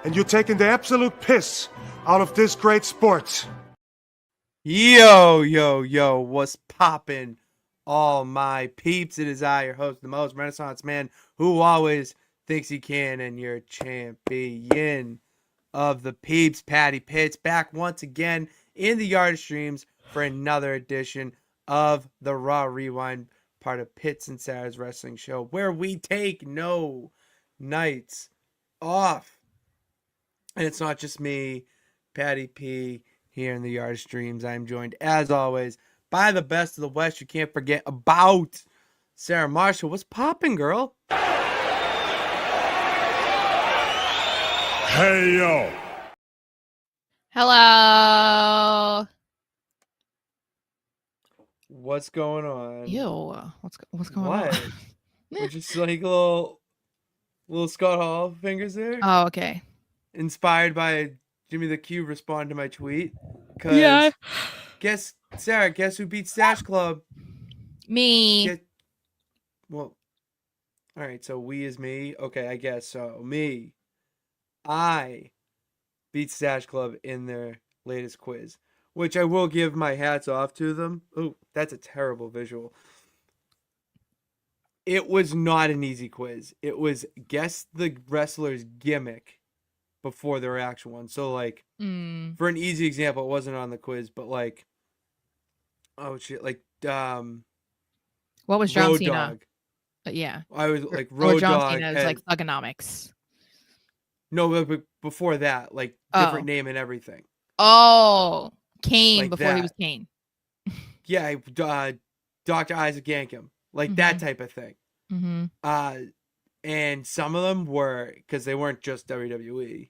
and you're taking the absolute piss out of this great sport. Yo, yo, yo, what's poppin'? All my peeps, it is I, your host, the most Renaissance man who always thinks he can, and your champion of the peeps, Patty Pitts, back once again in the Yard Streams for another edition of the Raw Rewind, part of Pitts and Sara's wrestling show, where we take no nights off. And it's not just me, Patty P, here in the Yard Streams. I'm joined, as always, by the best of the West. You can't forget about Sara Marshall. What's poppin', girl? Hey, yo. Hello. What's going on? Ew. What's going What? on? We're just like little Scott Hall fingers there. Oh, okay. Inspired by Jimmy the Cube respond to my tweet. Yeah. Sarah, guess who beat Stash Club? Me. Well, all right, so we is me. Okay, I guess so. Me. I beat Stash Club in their latest quiz, which I will give my hats off to them. Oh, that's a terrible visual. It was not an easy quiz. It was guess the wrestler's gimmick before their actual one. So, like, for an easy example, it wasn't on the quiz, but like, oh shit, like, What was John Road Cena? Dog. Yeah. I was like Or Road John Dog. Cena was like thugonomics. No, but before that, like different name and everything. Oh, Kane Like before he that. was Kane. Yeah, Dr. Isaac Yankem, like that type of thing. Mm-hmm. And some of them were, because they weren't just WWE,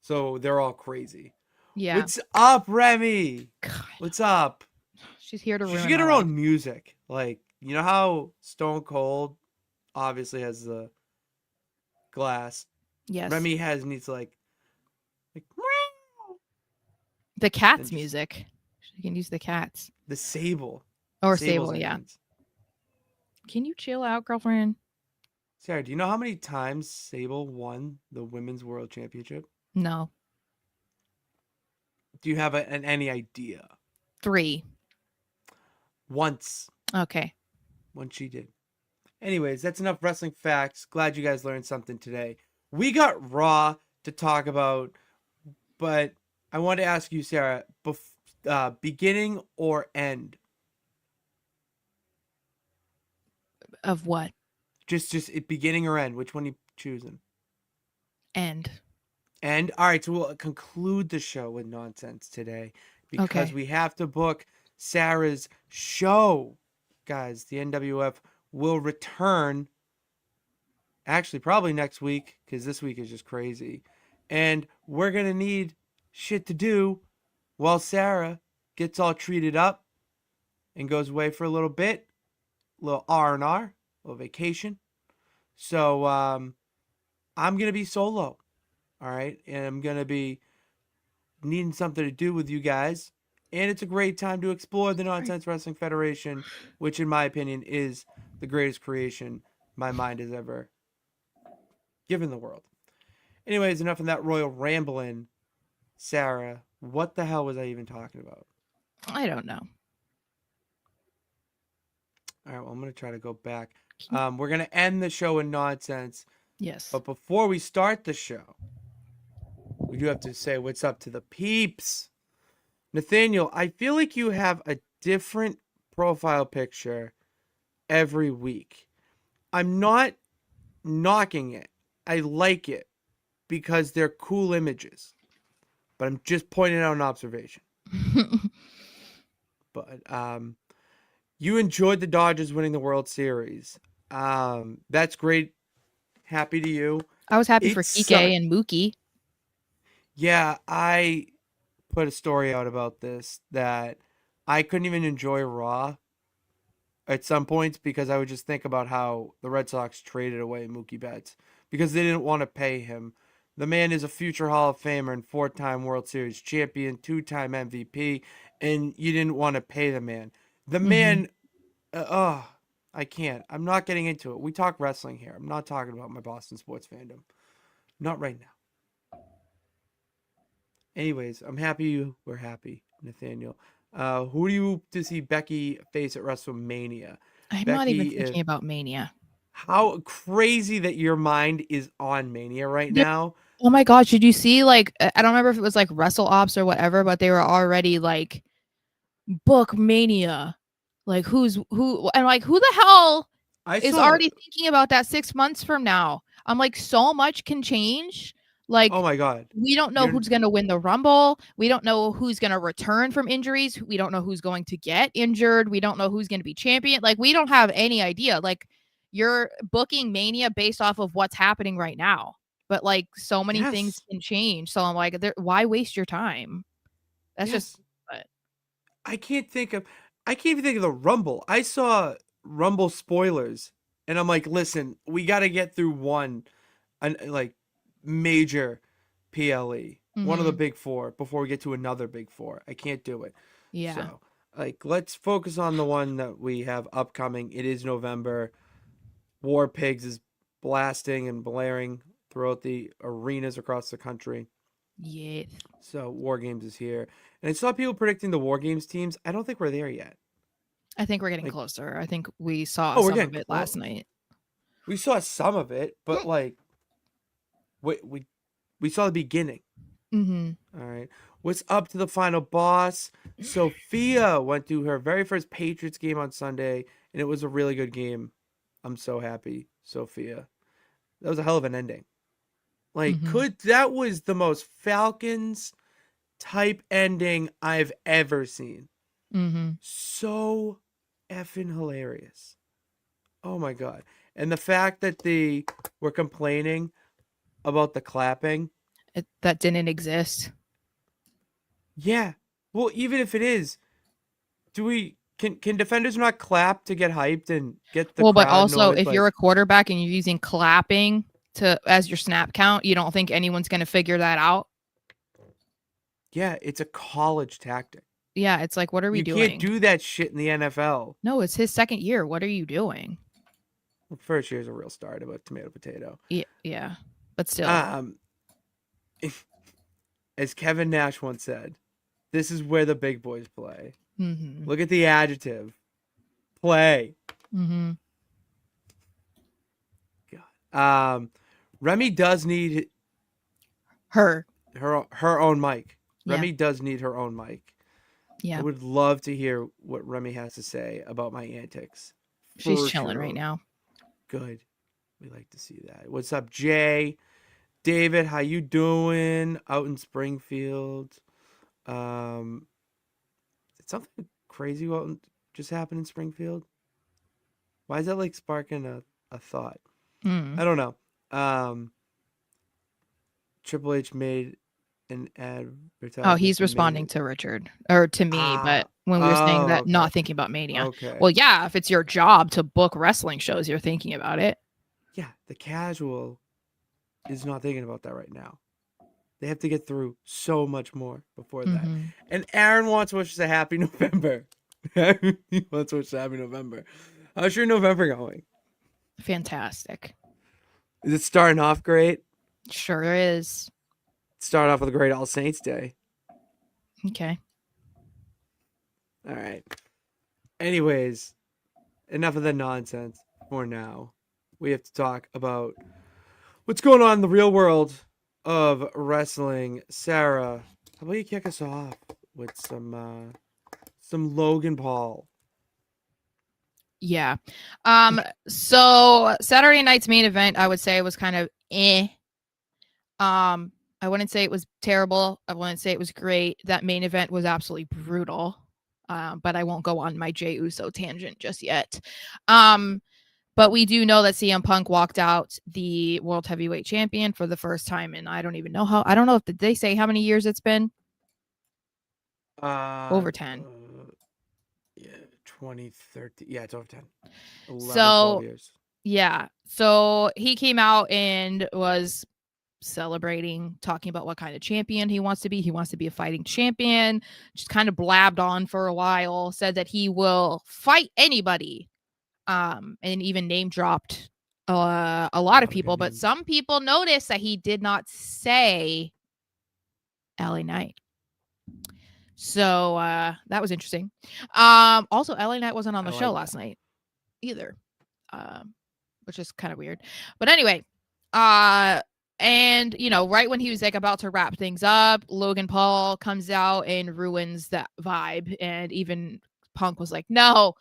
so they're all crazy. Yeah. What's up, Remy? God. What's up? She's here to ruin She should get my her life. own music. Like, you know how Stone Cold obviously has the glass. Yes. Remy needs like the cat's just- music. She can use the cats. the Sable. Or Sable's Sable, yeah. hands. Can you chill out, girlfriend? Sarah, do you know how many times Sable won the Women's World Championship? No. Do you have any idea? 3. Once Okay. she did. Anyways, that's enough wrestling facts. Glad you guys learned something today. We got Raw to talk about, but I want to ask you, Sarah, beginning or end? Of what? Just beginning or end? Which one you choosing? End. And all right, so we'll conclude the show with nonsense today because we have to book Sarah's show. Guys, the NWF will return actually probably next week because this week is just crazy. And we're going to need shit to do while Sarah gets all treated up and goes away for a little bit, a little R&R, a little vacation. So I'm going to be solo. All right. And I'm going to be needing something to do with you guys. And it's a great time to explore the Nonsense Wrestling Federation, which in my opinion is the greatest creation my mind has ever given the world. Anyways, enough of that royal rambling. Sarah, what the hell was I even talking about? I don't know. All right. Well, I'm going to try to go back. We're going to end the show in nonsense. Yes. But before we start the show, we do have to say what's up to the peeps. Nathaniel, I feel like you have a different profile picture every week. I'm not knocking it. I like it because they're cool images. But I'm just pointing out an observation. But you enjoyed the Dodgers winning the World Series. That's great. Happy to you. I was happy for Kike and Mookie. Yeah, I put a story out about this that I couldn't even enjoy Raw at some points because I would just think about how the Red Sox traded away Mookie Betts because they didn't want to pay him. The man is a future Hall of Famer and 4-time World Series champion, 2-time MVP, and you didn't want to pay the man. The man, I can't. I'm not getting into it. We talk wrestling here. I'm not talking about my Boston sports fandom. Not right now. Anyways, I'm happy we're happy, Nathaniel. Who do you to see Becky face at WrestleMania? I'm not even Becky thinking about Mania. How crazy that your mind is on Mania right Yeah. now. Oh my gosh, did you see, like, I don't remember if it was like Wrestle Ops or whatever, but they were already like, book Mania. Like, who, and like, who the hell is already thinking about that 6 months from now? I'm like, so much can change. Like, oh my God. We don't know who's going to win the Rumble. We don't know who's going to return from injuries. We don't know who's going to get injured. We don't know who's going to be champion. Like, we don't have any idea. Like, you're booking Mania based off of what's happening right now. But like, so many things can change. So I'm like, why waste your time? That's just. But I can't even think of the Rumble. I saw Rumble spoilers, and I'm like, listen, we got to get through one, like major PLE, one of the big four before we get to another big four. I can't do it. Yeah. So, like, let's focus on the one that we have upcoming. It is November. War Pigs is blasting and blaring throughout the arenas across the country. Yes. So War Games is here. And I saw people predicting the War Games teams. I don't think we're there yet. I think we're getting closer. I think we saw some of it last night. We saw some of it, but like we saw the beginning. Mm-hmm. All right. What's up to the final boss? Sophia went to her very first Patriots game on Sunday, and it was a really good game. I'm so happy, Sophia. That was a hell of an ending. Like, that was the most Falcons type ending I've ever seen. So effing hilarious. Oh my God. And the fact that they were complaining about the clapping. That didn't exist. Yeah. Well, even if it is, can defenders not clap to get hyped and get the crowd but also noise, if you're a quarterback and you're using clapping as your snap count, you don't think anyone's going to figure that out? Yeah, it's a college tactic. Yeah, it's like, what are we doing? You can't do that shit in the NFL. No, it's his second year. What are you doing? Well, first year's a real start about tomato potato. Yeah, but still. As Kevin Nash once said, this is where the big boys play. Look at the adjective. Play. God. Remy does need her own mic. Yeah. Remy does need her own mic. Yeah. I would love to hear what Remy has to say about my antics. She's chilling right now. Good. We like to see that. What's up, Jay? David, how you doing out in Springfield? Did something crazy just happened in Springfield? Why is that like sparking a thought? I don't know. Triple H made an advertisement. Oh, he's responding to Richard or to me, but when we were saying that, not thinking about Mania. Okay. Well, yeah, if it's your job to book wrestling shows, you're thinking about it. Yeah, the casual is not thinking about that right now. They have to get through so much more before that. And Aaron wants to wish us a happy November. He wants to wish us a happy November. How's your November going? Fantastic. Is it starting off great? Sure is. Start off with a great All Saints Day. Okay. All right. Anyways, enough of the nonsense for now. We have to talk about what's going on in the real world of wrestling. Sarah, how about you kick us off with some Logan Paul? Yeah. So Saturday night's main event, I would say, was kind of eh. I wouldn't say it was terrible. I wouldn't say it was great. That main event was absolutely brutal. But I won't go on my Jey Uso tangent just yet. But we do know that CM Punk walked out the World Heavyweight Champion for the first time, and I don't know if did they say how many years it's been? Over 10. Yeah, 20, 30. Yeah, it's over 10. 11, 12 years. Yeah. So he came out and was celebrating, talking about what kind of champion he wants to be. He wants to be a fighting champion. Just kind of blabbed on for a while, said that he will fight anybody. And even name dropped a lot of people, but some people noticed that he did not say LA Knight. So that was interesting. Also, LA Knight wasn't on the show last night either, which is kind of weird. But anyway, and right when he was like about to wrap things up, Logan Paul comes out and ruins that vibe, and even Punk was like, no,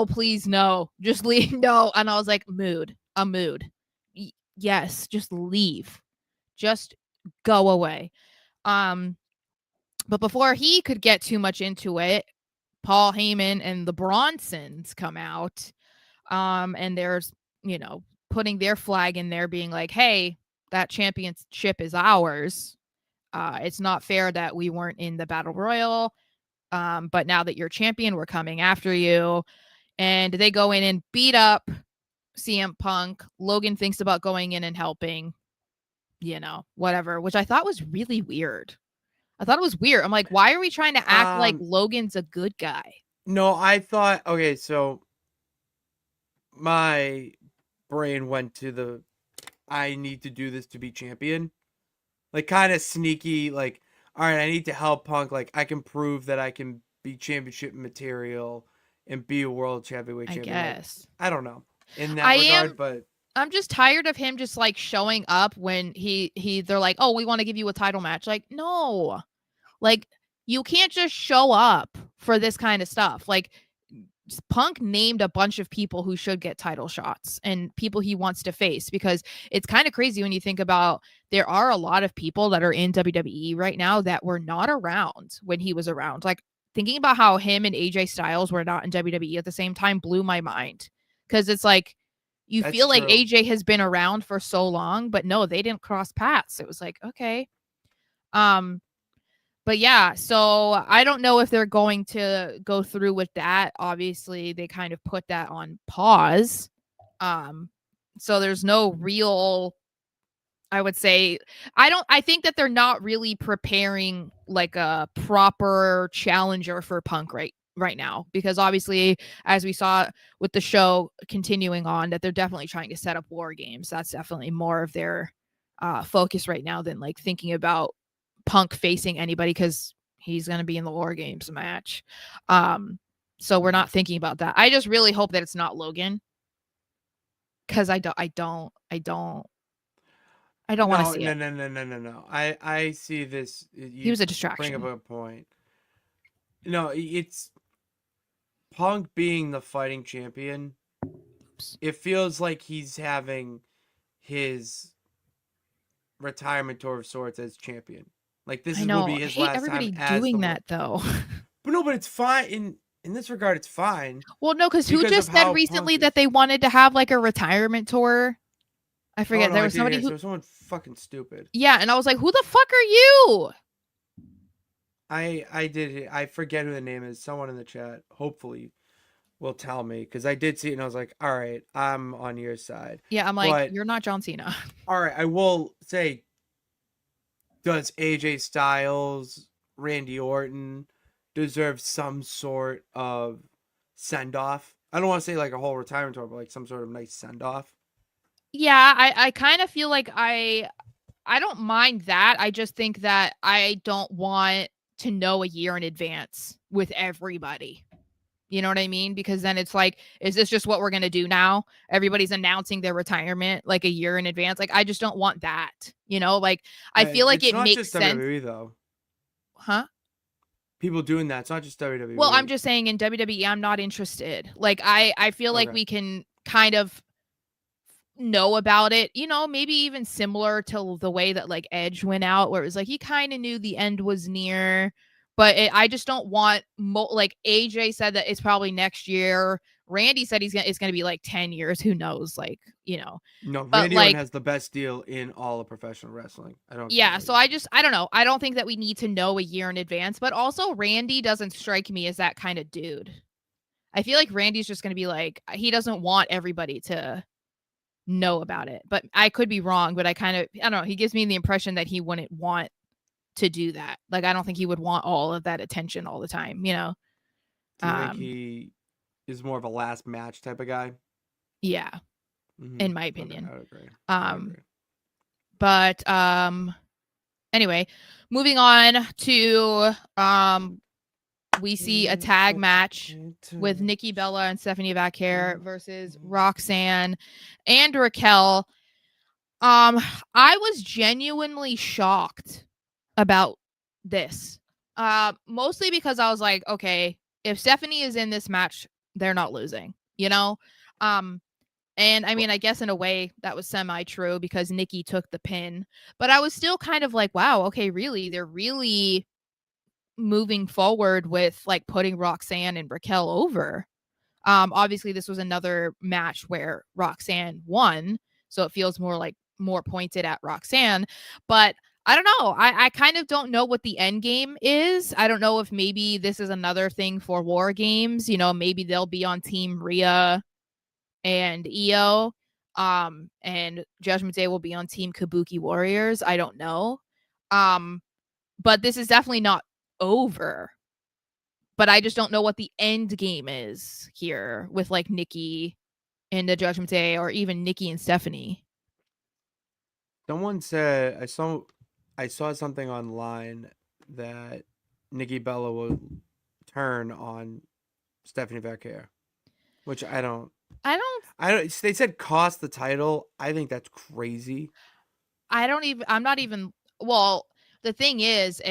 please, no, just leave, no. And I was like, mood. Yes, just leave, just go away. But before he could get too much into it, Paul Heyman and the Bronsons come out, and there's putting their flag in there, being like, hey, that championship is ours. It's not fair that we weren't in the battle royal, but now that you're champion, we're coming after you. And they go in and beat up CM Punk. Logan thinks about going in and helping, whatever, which I thought was really weird. I thought it was weird. I'm like, why are we trying to act like Logan's a good guy? No, I thought, okay, so my brain went to I need to do this to be champion. Like, kind of sneaky, like, all right, I need to help Punk. Like, I can prove that I can be championship material and be a world heavyweight champion. I guess. Like, I don't know in that regard, but I'm just tired of him just like showing up when they're like, oh, we want to give you a title match. Like, no, like you can't just show up for this kind of stuff. Like, Punk named a bunch of people who should get title shots and people he wants to face, because it's kind of crazy when you think about there are a lot of people that are in WWE right now that were not around when he was around. Like, thinking about how him and AJ Styles were not in WWE at the same time blew my mind, because it's like you feel like AJ has been around for so long, but no, they didn't cross paths. It was like, okay. But yeah, so I don't know if they're going to go through with that. Obviously, they kind of put that on pause. So there's no real, I would say, I think that they're not really preparing like a proper challenger for Punk right now, because obviously, as we saw with the show continuing on, that they're definitely trying to set up War Games. That's definitely more of their focus right now than like thinking about Punk facing anybody, because he's going to be in the War Games match. So we're not thinking about that. I just really hope that it's not Logan, because I don't want to see it. No. I see this. He was a distraction. Bring up a point. No, it's Punk being the fighting champion. Oops. It feels like he's having his retirement tour of sorts as champion. Like, this will be his last time. I hate everybody doing that, though. But it's fine. In this regard, it's fine. Well, no, because who just said recently that they wanted to have like a retirement tour? I forget. There was somebody who... There was someone fucking stupid. Yeah, and I was like, who the fuck are you? I did. I forget who the name is. Someone in the chat hopefully will tell me, because I did see it and I was like, all right, I'm on your side. Yeah, I'm like, you're not John Cena. All right, I will say, does AJ Styles, Randy Orton deserve some sort of send-off? I don't want to say like a whole retirement tour, but like some sort of nice send-off. Yeah, I kind of feel like I don't mind that. I just think that I don't want to know a year in advance with everybody. You know what I mean? Because then it's like, is this just what we're going to do now? Everybody's announcing their retirement like a year in advance. Like, I just don't want that. Like, I feel like it makes sense. It's not just WWE though. Huh? People doing that. It's not just WWE. Well, I'm just saying in WWE, I'm not interested. Like, I feel like we can kind of know about it, maybe even similar to the way that like Edge went out, where it was like he kind of knew the end was near, but I just don't want like AJ said that it's probably next year. Randy said it's gonna be like 10 years. Who knows? Like, No, Randy Orton has the best deal in all of professional wrestling. Yeah, so I don't know. I don't think that we need to know a year in advance, but also Randy doesn't strike me as that kind of dude. I feel like Randy's just gonna be like, he doesn't want everybody to know about it, but I could be wrong. But I don't know, he gives me the impression that he wouldn't want to do that. Like, I don't think he would want all of that attention all the time, Do you think he is more of a last match type of guy? Yeah. In my opinion. I would agree. But anyway, moving on to we see a tag match with Nikki Bella and Stephanie Vaquer versus Roxanne and Raquel. I was genuinely shocked about this. Mostly because I was like, okay, if Stephanie is in this match, they're not losing, you know? And I mean, I guess in a way that was semi-true because Nikki took the pin, but I was still kind of like, wow, okay, really? They're really moving forward with like putting Roxanne and Raquel over. Obviously this was another match where Roxanne won, so it feels more pointed at Roxanne, but I don't know. I kind of don't know what the end game is. I don't know if maybe this is another thing for War Games. You know, maybe they'll be on Team Rhea and Io. And Judgment Day will be on Team Kabuki Warriors. I don't know. But this is definitely not over. But I just don't know what the end game is here with like Nikki and the Judgment Day, or even Nikki and Stephanie. Someone said I saw something online that Nikki Bella will turn on Stephanie Vaquer, which I don't. They said cost the title. I think that's crazy. I'm not even. Well, the thing is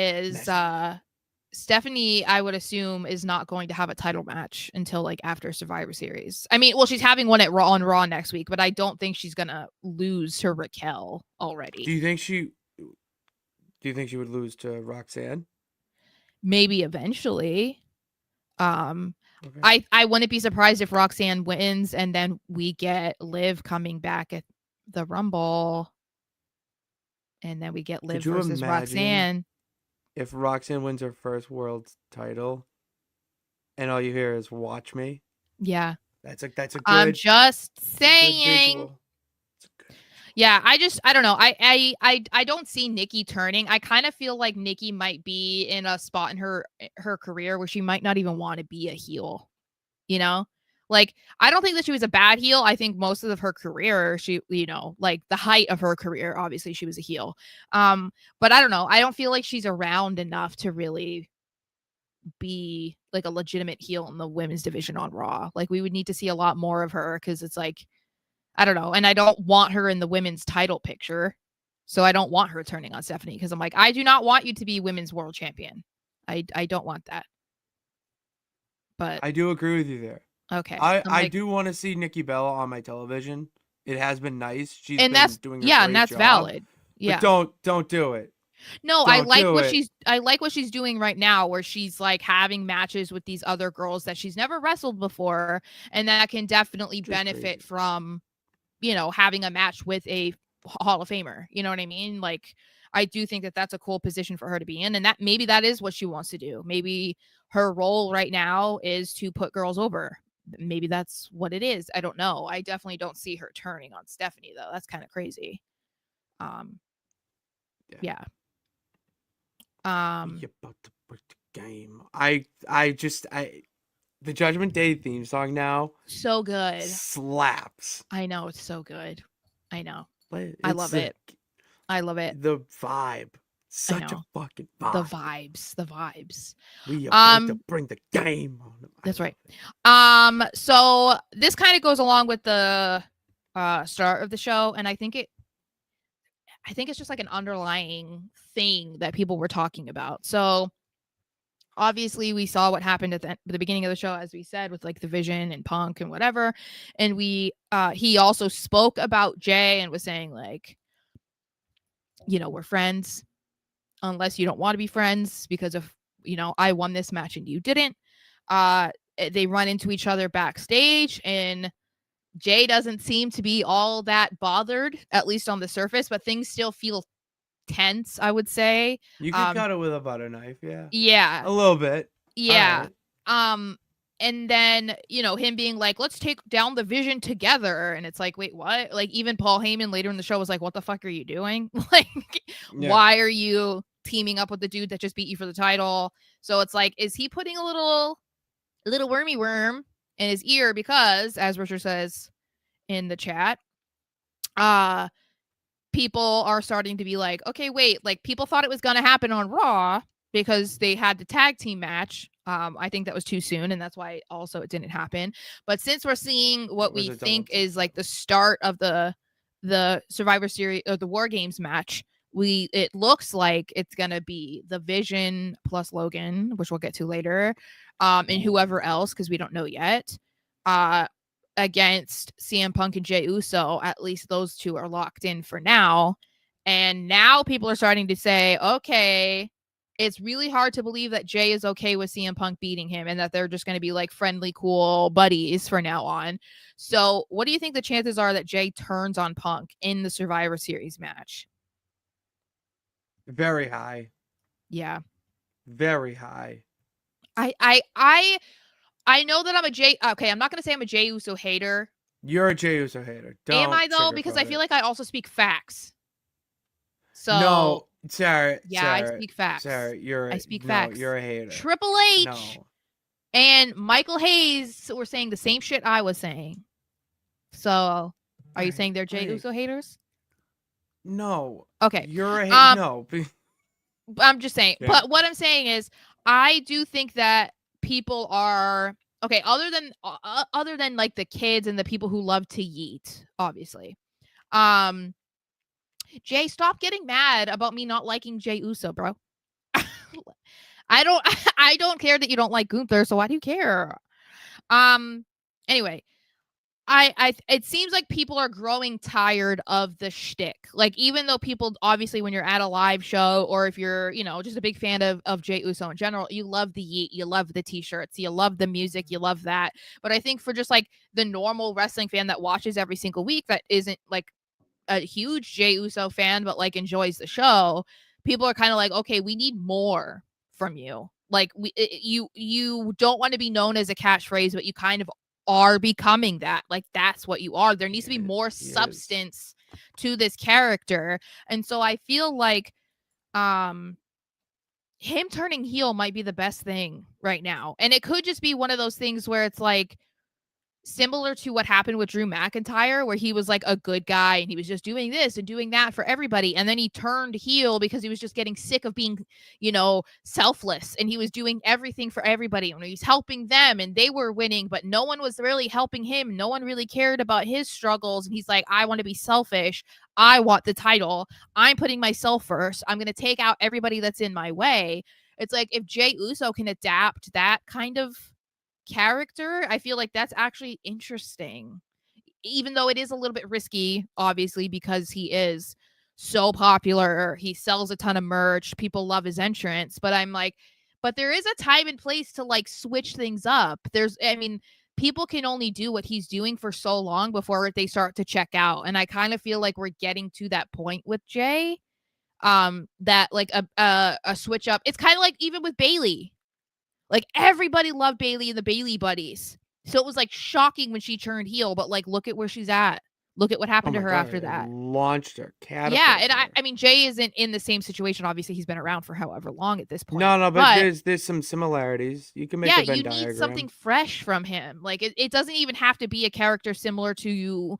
Stephanie, I would assume, is not going to have a title match until like after Survivor Series. I mean, well, she's having one at on Raw next week, but I don't think she's gonna lose to Raquel already. Do you think she would lose to Roxanne? Maybe eventually. Okay. I wouldn't be surprised if Roxanne wins and then we get Liv coming back at the Rumble, and then we get Liv versus Roxanne. If Roxanne wins her first world title and all you hear is "Watch Me." Yeah. That's a good. I'm just saying. Yeah, I don't know. I don't see Nikki turning. I kind of feel like Nikki might be in a spot in her career where she might not even want to be a heel. You know? Like, I don't think that she was a bad heel. I think most of her career, she, you know, like the height of her career, obviously she was a heel. But I don't know. I don't feel like she's around enough to really be like a legitimate heel in the women's division on Raw. Like, we would need to see a lot more of her because it's like, I don't know. And I don't want her in the women's title picture. So I don't want her turning on Stephanie because I'm like, I do not want you to be women's world champion. I don't want that. But I do agree with you there. Okay. I do want to see Nikki Bella on my television. It has been nice. She's been doing a great and that's job, valid. Yeah. But don't do it. No, I like what she's doing right now, where she's like having matches with these other girls that she's never wrestled before, and that can definitely benefit from, you know, having a match with a Hall of Famer. You know what I mean? Like, I do think that that's a cool position for her to be in, and that maybe that is what she wants to do. Maybe her role right now is to put girls over. Maybe that's what it is. I don't know. I definitely don't see her turning on Stephanie though. That's kind of crazy. Yeah. You're about to break the game. The Judgment Day theme song now. So good. Slaps. I know, it's so good. I know. I love it. I love it. The vibe. Such a fucking vibe. The vibes. We are about to bring the game on. That's right. So this kind of goes along with the start of the show, and I think it's just like an underlying thing that people were talking about. So obviously we saw what happened at the beginning of the show, as we said, with like the Vision and Punk and whatever. And he also spoke about Jay and was saying like, you know, we're friends unless you don't want to be friends because of, you know, I won this match and you didn't. They run into each other backstage, and Jay doesn't seem to be all that bothered, at least on the surface, but things still feel tense, I would say. You can cut it with a butter knife, yeah. Yeah. A little bit. Yeah. Right. And then, you know, him being like, let's take down the Vision together. And it's like, wait, what? Like, even Paul Heyman later in the show was like, what the fuck are you doing? Like, why are you teaming up with the dude that just beat you for the title? So it's like, is he putting a little wormy worm in his ear? Because, as Richard says in the chat, people are starting to be like, okay, wait, like people thought it was going to happen on Raw because they had the tag team match. I think that was too soon, and that's why also it didn't happen. But since we're seeing what we think is like the start of the Survivor Series or the War Games match, it looks like it's gonna be the Vision plus Logan, which we'll get to later, and whoever else because we don't know yet, against CM Punk and Jey Uso. At least those two are locked in for now, and now people are starting to say, okay, it's really hard to believe that Jey is okay with CM Punk beating him and that they're just going to be like friendly, cool buddies for now on. So what do you think the chances are that Jey turns on Punk in the Survivor Series match? Very high. Yeah. Very high. I know that I'm a Jey. Okay, I'm not going to say I'm a Jey Uso hater. You're a Jey Uso hater. Am I though? Because I feel like I also speak facts. So no, Sarah. Yeah, Sarah, I speak facts. Sarah, I speak facts. You're a hater. Triple H and Michael Hayes were saying the same shit I was saying. So, are you saying they're Jey Uso haters? No. Okay. You're a hater. No. I'm just saying. Yeah. But what I'm saying is, I do think that people are okay. Other than like the kids and the people who love to yeet, obviously. Jay, stop getting mad about me not liking Jey Uso, bro. I don't care that you don't like Gunther, so why do you care? Anyway, it seems like people are growing tired of the shtick. Like, even though people, obviously, when you're at a live show or if you're, just a big fan of Jey Uso in general, you love the yeet, you love the t-shirts, you love the music, you love that. But I think for just like the normal wrestling fan that watches every single week that isn't like a huge Jey Uso fan, but like enjoys the show, people are kind of like, okay, we need more from you. Like you don't want to be known as a catchphrase, but you kind of are becoming that. Like that's what you are. There needs to be more substance to this character. And so I feel like him turning heel might be the best thing right now. And it could just be one of those things where it's like similar to what happened with Drew McIntyre, where he was like a good guy and he was just doing this and doing that for everybody. And then he turned heel because he was just getting sick of being, selfless. And he was doing everything for everybody. And he was helping them and they were winning, but no one was really helping him. No one really cared about his struggles. And he's like, I want to be selfish. I want the title. I'm putting myself first. I'm going to take out everybody that's in my way. It's like if Jey Uso can adapt that kind of character, I feel like that's actually interesting, even though it is a little bit risky, obviously, because he is so popular. He sells a ton of merch, people love his entrance, but I'm like, but there is a time and place to like switch things up. People can only do what he's doing for so long before they start to check out, and I kind of feel like we're getting to that point with Jay, that like a switch up. It's kind of like even with Bayley. Like everybody loved Bayley and the Bayley buddies. So it was like shocking when she turned heel, but like look at where she's at. Look at what happened to her after that. Launched her. Yeah, and I mean Jay isn't in the same situation. Obviously, he's been around for however long at this point. No, but there's some similarities. You can make a Venn diagram. You need something fresh from him. Like it doesn't even have to be a character similar to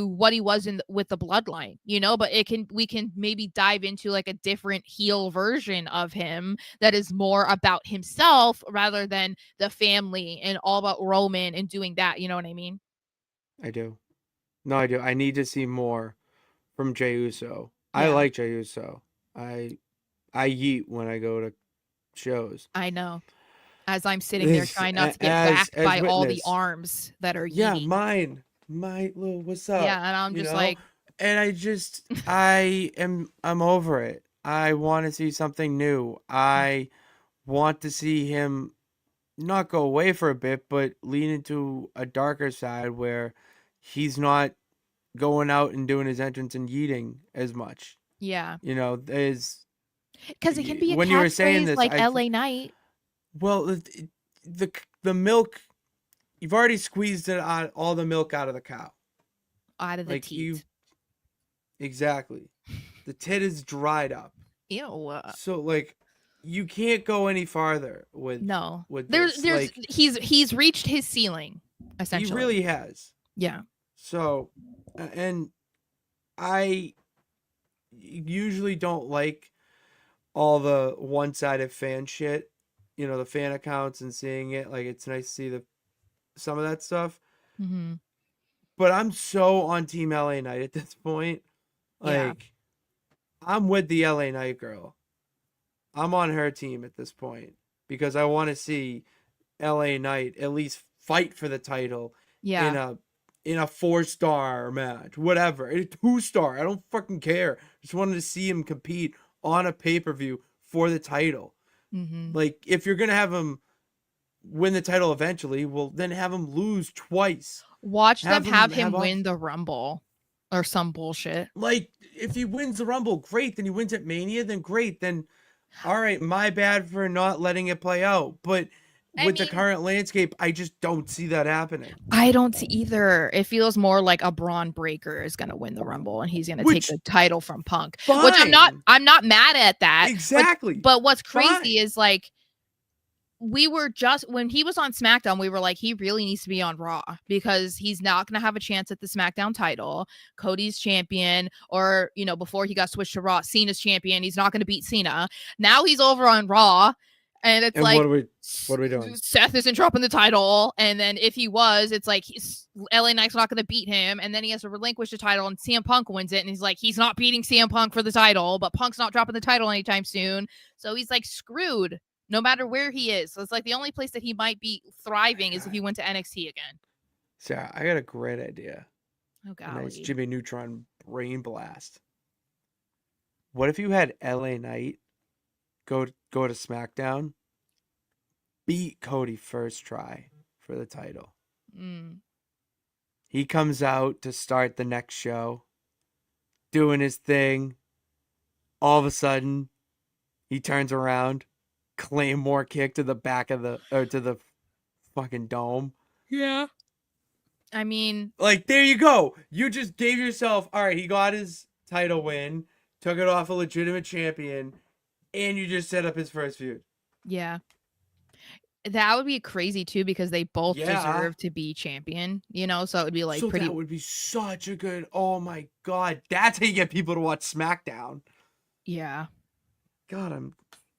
what he was with the bloodline, but we can maybe dive into like a different heel version of him that is more about himself rather than the family and all about Roman and doing that. You know what I mean? I do. No, I do. I need to see more from Jey Uso. Yeah. I like Jey Uso. I yeet when I go to shows. I know. As I'm sitting there trying not to get whacked by all the arms that are yeeting. Yeah, mine. My little, what's up? Yeah, and I'm just like, and I'm over it. I want to see something new. I want to see him not go away for a bit, but lean into a darker side where he's not going out and doing his entrance and yeeting as much. Yeah. There's because it can be a when you were saying this, like LA Knight. Well, the milk. You've already squeezed all the milk out of the cow. Out of the teat. Exactly. The tit is dried up. Ew. So like, you can't go any farther with there's like, he's reached his ceiling, essentially. He really has. Yeah. So, and I usually don't like all the one-sided fan shit, the fan accounts and seeing it. Like, it's nice to see some of that stuff. Mm-hmm. But I'm so on Team LA Knight at this point. Yeah. Like, I'm with the LA Knight girl. I'm on her team at this point because I want to see LA Knight at least fight for the title in Yeah. a 4-star match, whatever, a 2-star. I don't fucking care. Just wanted to see him compete on a pay-per-view for the title. Mm-hmm. Like, if you're gonna have him win the title eventually, well, then have him lose twice. Watch them have him have win the Rumble or some bullshit. Like, if he wins the Rumble, great. Then he wins at Mania, then great. Then, all right, my bad for not letting it play out. But with the current landscape, I just don't see that happening. I don't see either. It feels more like a Braun Breaker is going to win the Rumble and he's going to take the title from Punk. Fine. Which I'm not mad at that. Exactly. But what's crazy is like, we were just, when he was on SmackDown, we were like, he really needs to be on Raw because he's not going to have a chance at the SmackDown title. Cody's champion, or, before he got switched to Raw, Cena's champion. He's not going to beat Cena. Now he's over on Raw. And it's like, what are we doing? Seth isn't dropping the title. And then if he was, it's like, LA Knight's not going to beat him. And then he has to relinquish the title and CM Punk wins it. And he's like, he's not beating CM Punk for the title, but Punk's not dropping the title anytime soon. So he's like screwed no matter where he is. So it's like the only place that he might be thriving is if he went to NXT again. Sarah, I got a great idea. Oh, God. Nice Jimmy Neutron brain blast. What if you had LA Knight go to SmackDown, beat Cody first try for the title? He comes out to start the next show, doing his thing. All of a sudden, he turns around, Claymore kick to the back of to the fucking dome. Yeah. I mean, like, there you go. You just gave yourself, all right, he got his title win, took it off a legitimate champion, and you just set up his first feud. Yeah. That would be crazy too because they both deserve to be champion, so it would be like that would be such a good, oh my God, that's how you get people to watch SmackDown. Yeah. God,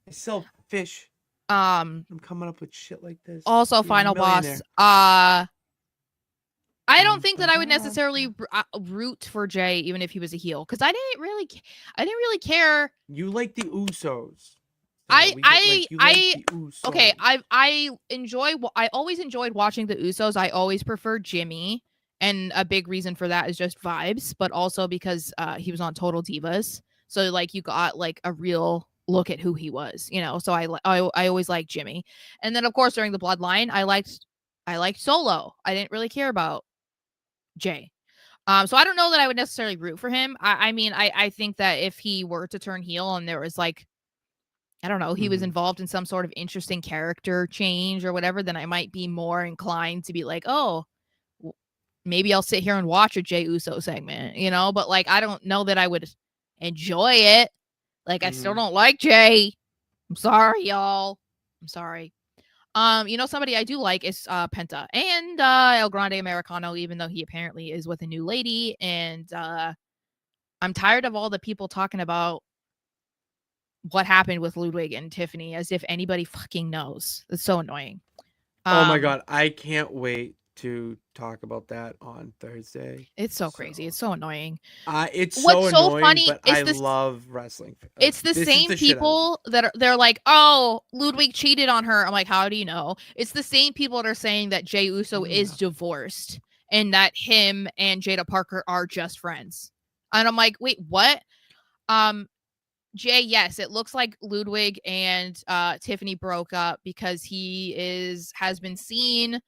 I sell fish. I'm coming up with shit like this. Also, final boss. I don't think that I would necessarily root for Jay even if he was a heel because I didn't really care. You like the Usos. I always enjoyed watching the Usos. I always preferred Jimmy, and a big reason for that is just vibes, but also because he was on Total Divas, so like you got like a real look at who he was, so I always liked Jimmy. And then of course during the Bloodline I liked Solo. I didn't really care about Jay. So I don't know that I would necessarily root for him. I mean I think that if he were to turn heel and there was like, I don't know, he was involved in some sort of interesting character change or whatever, then I might be more inclined to be like, oh, maybe I'll sit here and watch a Jey Uso segment, but like I don't know that I would enjoy it. Like, I still don't like Jay. I'm sorry, y'all. I'm sorry. Somebody I do like is Penta and El Grande Americano, even though he apparently is with a new lady. And I'm tired of all the people talking about what happened with Ludwig and Tiffany as if anybody fucking knows. It's so annoying. Oh my God. I can't wait to talk about that on Thursday. It's so crazy. It's so annoying. It's what's so annoying, funny but I love wrestling. It's the same people that they're like, oh, Ludwig cheated on her. I'm like, how do you know? It's the same people that are saying that Jey Uso is divorced and that him and Jada Parker are just friends. And I'm like, wait, what? Jay, yes, it looks like Ludwig and Tiffany broke up because he has been seen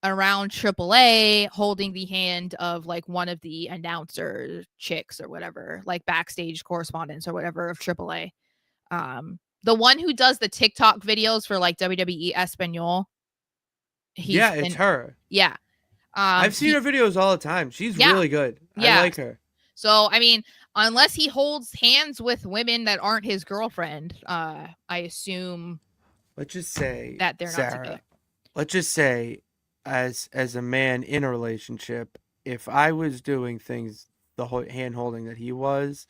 around AAA holding the hand of like one of the announcer chicks or whatever, like backstage correspondents or whatever of AAA. The one who does the TikTok videos for like WWE Espanol. It's her. Yeah. I've seen her videos all the time. She's really good. Yeah. I like her. So, I mean, unless he holds hands with women that aren't his girlfriend, I assume. Let's just say that they're Sarah, not together. Let's just say, as a man in a relationship, if I was doing things the whole hand holding that he was,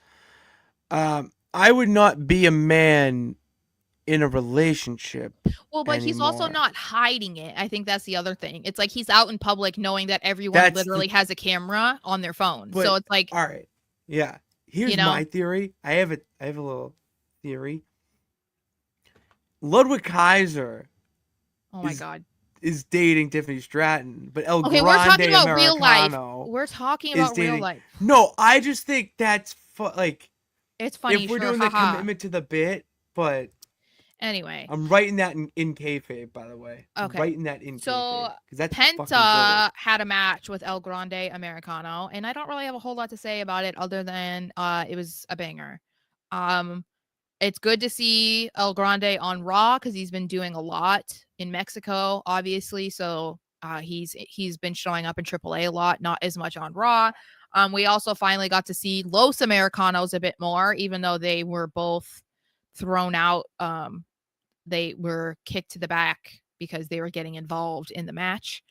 I would not be a man in a relationship. Well, but he's also anymore. not hiding it. I think that's the other thing. It's like he's out in public knowing that everyone literally has a camera on their phone. So it's like, all right. Yeah. Here's my theory. I have a little theory. Ludwig Kaiser. Oh my God. Is dating Tiffany Stratton, but El Grande we're talking about Americano real life. We're talking about real life. No, I just think that's like it's funny. If we're doing the commitment to the bit, but anyway, I'm writing that in kayfabe, by the way. Okay, I'm writing that in kayfabe because that's Penta had a match with El Grande Americano, and I don't really have a whole lot to say about it other than it was a banger. It's good to see El Grande on Raw because he's been doing a lot in Mexico, obviously. So he's been showing up in AAA a lot, not as much on Raw. We also finally got to see Los Americanos a bit more, even though they were both thrown out. They were kicked to the back because they were getting involved in the match.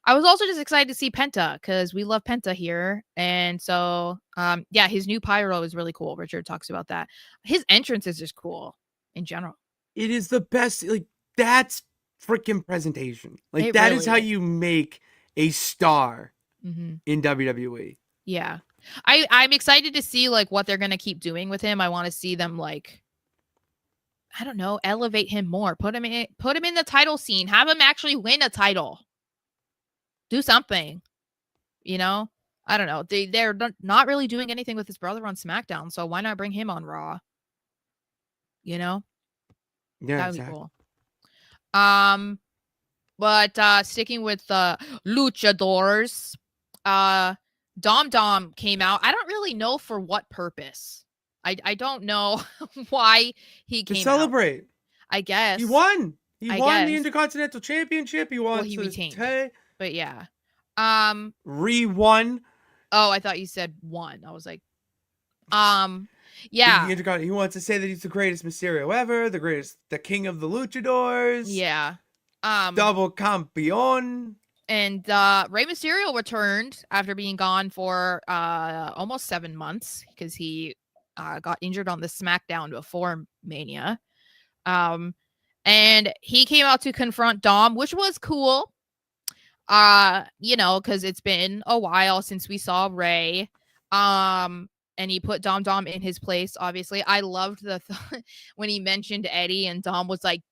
I was also just excited to see Penta because we love Penta here. And so, yeah, his new pyro is really cool. Richard talks about that. His entrance is just cool in general. It is the best. Like, that's freaking presentation. Like, it that really is how you make a star in WWE. Yeah. I'm excited to see, like, what they're going to keep doing with him. I want to see them, like, I don't know, elevate him more. Put him in the title scene. Have him actually win a title. Do something, you know. I don't know. They're not really doing anything with his brother on SmackDown, so why not bring him on Raw? You know, yeah, that would be cool. But sticking with the luchadors, Dom came out. I don't really know for what purpose. I don't know why he came to celebrate. Out. I guess he won. He won the Intercontinental Championship. He won. Well, he retained. But yeah. Re-won. Oh, I thought you said one. I was like, yeah. He wants to say that he's the greatest Mysterio ever, the king of the luchadors. Yeah. Double campeon. And Rey Mysterio returned after being gone for almost 7 months because he got injured on the SmackDown before Mania. And he came out to confront Dom, which was cool. You know, because it's been a while since we saw Rey. And he put Dom in his place, obviously. I loved when he mentioned Eddie and Dom was like,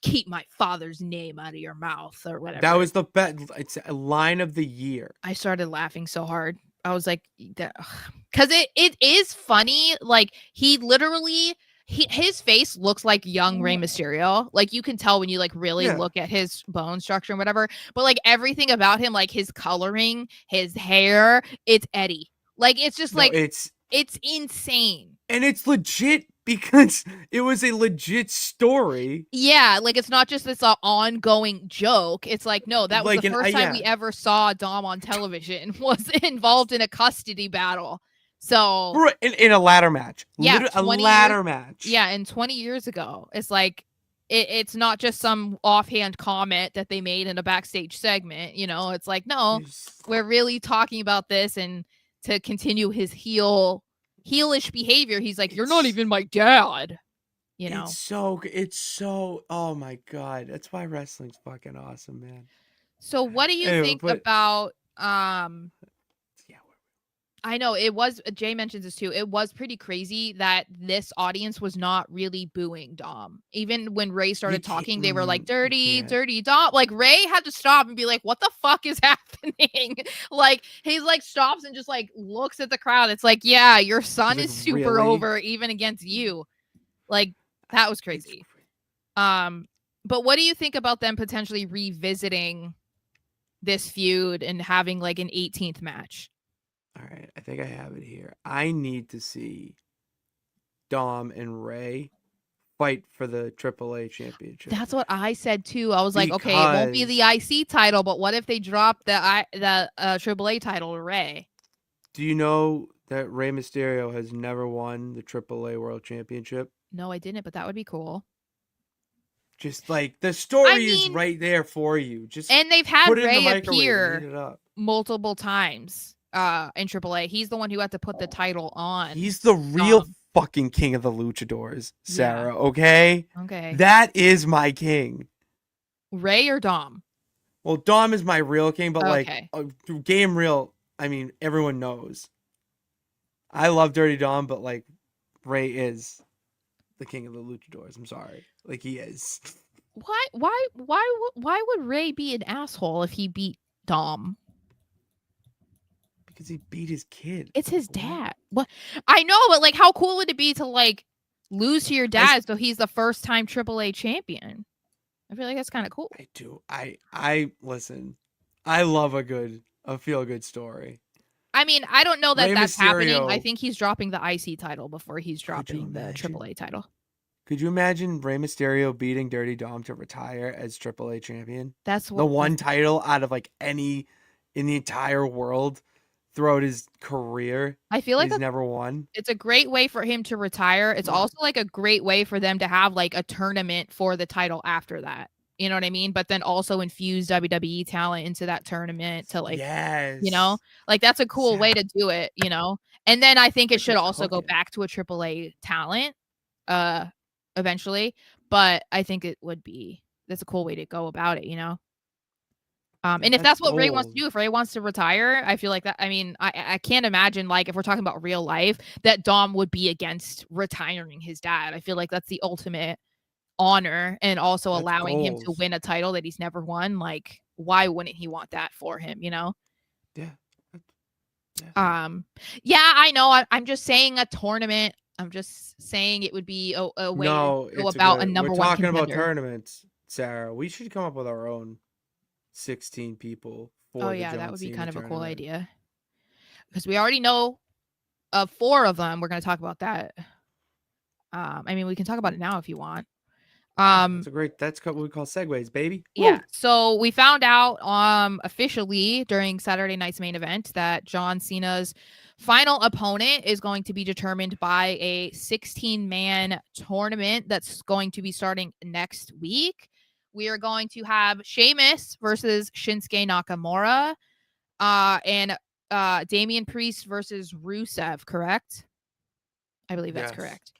keep my father's name out of your mouth or whatever. That was the best. It's a line of the year. I started laughing so hard. I was like, because it is funny. Like, he literally... his face looks like young Rey Mysterio. Like, you can tell when you like really look at his bone structure and whatever. But like everything about him, like his coloring, his hair, it's Eddie. Like, it's just it's insane. And it's legit because it was a legit story. Yeah, like it's not just this ongoing joke. It's like, no, that was the first time we ever saw Dom on television was involved in a custody battle. So in a ladder match. Yeah, a ladder match. Yeah, and 20 years ago. It's like it's not just some offhand comment that they made in a backstage segment, you know. It's like, no, we're really talking about this, and to continue his heelish behavior, he's like, you're not even my dad. You know. It's so oh my God. That's why wrestling's fucking awesome, man. So what do you think about I know it was, Jay mentions this too. It was pretty crazy that this audience was not really booing Dom. Even when Rey started talking, they were like, dirty Dom. Like, Rey had to stop and be like, what the fuck is happening? Like, he's like stops and just like looks at the crowd. It's like, yeah, your son is super over even against you. Like, that was crazy. But what do you think about them potentially revisiting this feud and having like an 18th match? All right, I think I have it here. I need to see Dom and Rey fight for the AAA championship. That's what I said too. I was like, okay, it won't be the IC title, but what if they drop the AAA title to Rey? Do you know that Rey Mysterio has never won the AAA World Championship? No, I didn't, but that would be cool. Just like the story is right there for you. Just and they've had Rey appear multiple times in AAA. He's the one who had to put the title on. He's the real fucking king of the luchadors, Sarah. Yeah. Okay. Okay. That is my king. Ray or Dom? Well, Dom is my real king, but Okay. like game real. I mean, everyone knows. I love Dirty Dom, but like Ray is the king of the luchadors. I'm sorry, like he is. Why would Ray be an asshole if he beat Dom? Because he beat his kid. It's his dad. What? I know, but like, how cool would it be to like lose to your dad so he's the first time AAA champion? I feel like that's kind of cool. I do. I listen. I love a feel good story. I mean, I don't know that Rey that's happening. I Mysterio- think he's dropping the IC title before he's dropping the AAA title. Could you imagine Rey Mysterio beating Dirty Dom to retire as AAA champion? That's what The one title out of like any in the entire world throughout his career. I feel like he's never won. It's a great way for him to retire. It's also like a great way for them to have like a tournament for the title after that. You know what I mean? But then also infuse WWE talent into that tournament to like, you know, like that's a cool way to do it, you know? And then I think it should also go back to a AAA talent eventually. But I think that's a cool way to go about it, you know? And if that's what Ray wants to do, if Ray wants to retire, I feel like that. I mean, I can't imagine, like, if we're talking about real life, that Dom would be against retiring his dad. I feel like that's the ultimate honor, and also allowing him to win a title that he's never won. Like, why wouldn't he want that for him? You know? Yeah. Yeah, I know. I'm just saying a tournament. I'm just saying it would be a way to go about a number one contender. We're talking about tournaments, Sarah. We should come up with our own 16 people for the John that would be Cena kind of a cool tournament. idea, because we already know of 4 of them. We're going to talk about that. I mean, we can talk about it now if you want. That's what we call segues, baby. Yeah. Woo! So we found out officially during Saturday night's main event that John Cena's final opponent is going to be determined by a 16-man tournament that's going to be starting next week. We are going to have Sheamus versus Shinsuke Nakamura, and Damian Priest versus Rusev, correct? I believe that's correct.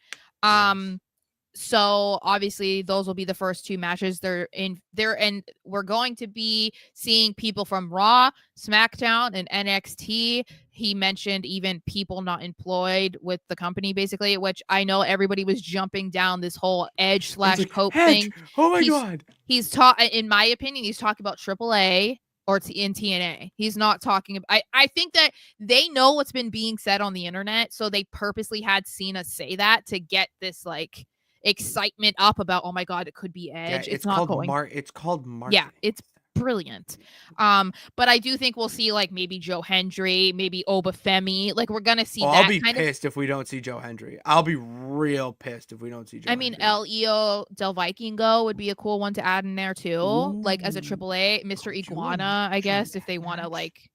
So obviously those will be the first 2 matches. And we're going to be seeing people from Raw, SmackDown, and NXT. He mentioned even people not employed with the company, basically, which I know everybody was jumping down this whole Edge / Cope thing. Oh my God. He's in my opinion, he's talking about AAA or in TNA. He's not talking about, I think that they know what's been being said on the internet. So they purposely had Cena say that to get this like excitement up about, oh my God, it could be Edge. Yeah, it's not going. It's called marketing. Yeah, it's brilliant. But I do think we'll see like maybe Joe Hendry, maybe Obafemi. Like we're gonna see that. I'll be pissed if we don't see Joe Hendry. I'll be real pissed if we don't see Joe. I mean, Leo Del Vikingo would be a cool one to add in there too. Ooh. Like as a AAA, Mr. Iguana, I guess, if they want to like.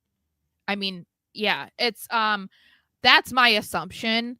I mean, yeah, it's that's my assumption.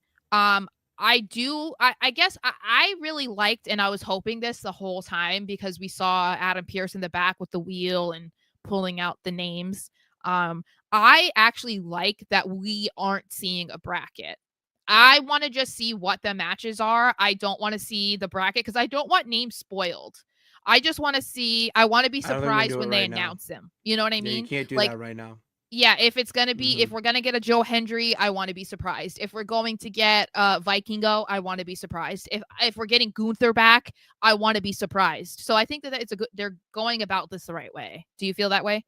I guess I really liked, and I was hoping this the whole time because we saw Adam Pearce in the back with the wheel and pulling out the names. I actually like that we aren't seeing a bracket. I want to just see what the matches are. I don't want to see the bracket because I don't want names spoiled. I just want to see, I want to be surprised when they announce them. You know what I mean? You can't do that right now. Yeah, if it's going to be, if we're going to get a Joe Hendry, I want to be surprised. If we're going to get Vikingo, I want to be surprised. If we're getting Gunther back, I want to be surprised. So I think that it's they're going about this the right way. Do you feel that way?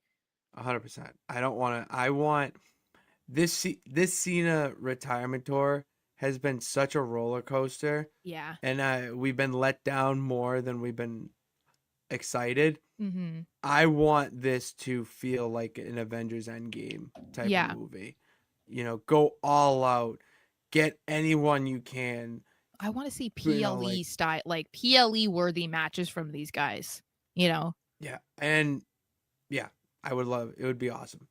100%. I want this Cena retirement tour has been such a roller coaster. Yeah. And we've been let down more than we've been excited. Mm-hmm. I want this to feel like an Avengers Endgame type of movie. You know, go all out, get anyone you can. I want to see PLE style, like PLE worthy matches from these guys. You know. Yeah, and yeah, I would love. It would be awesome.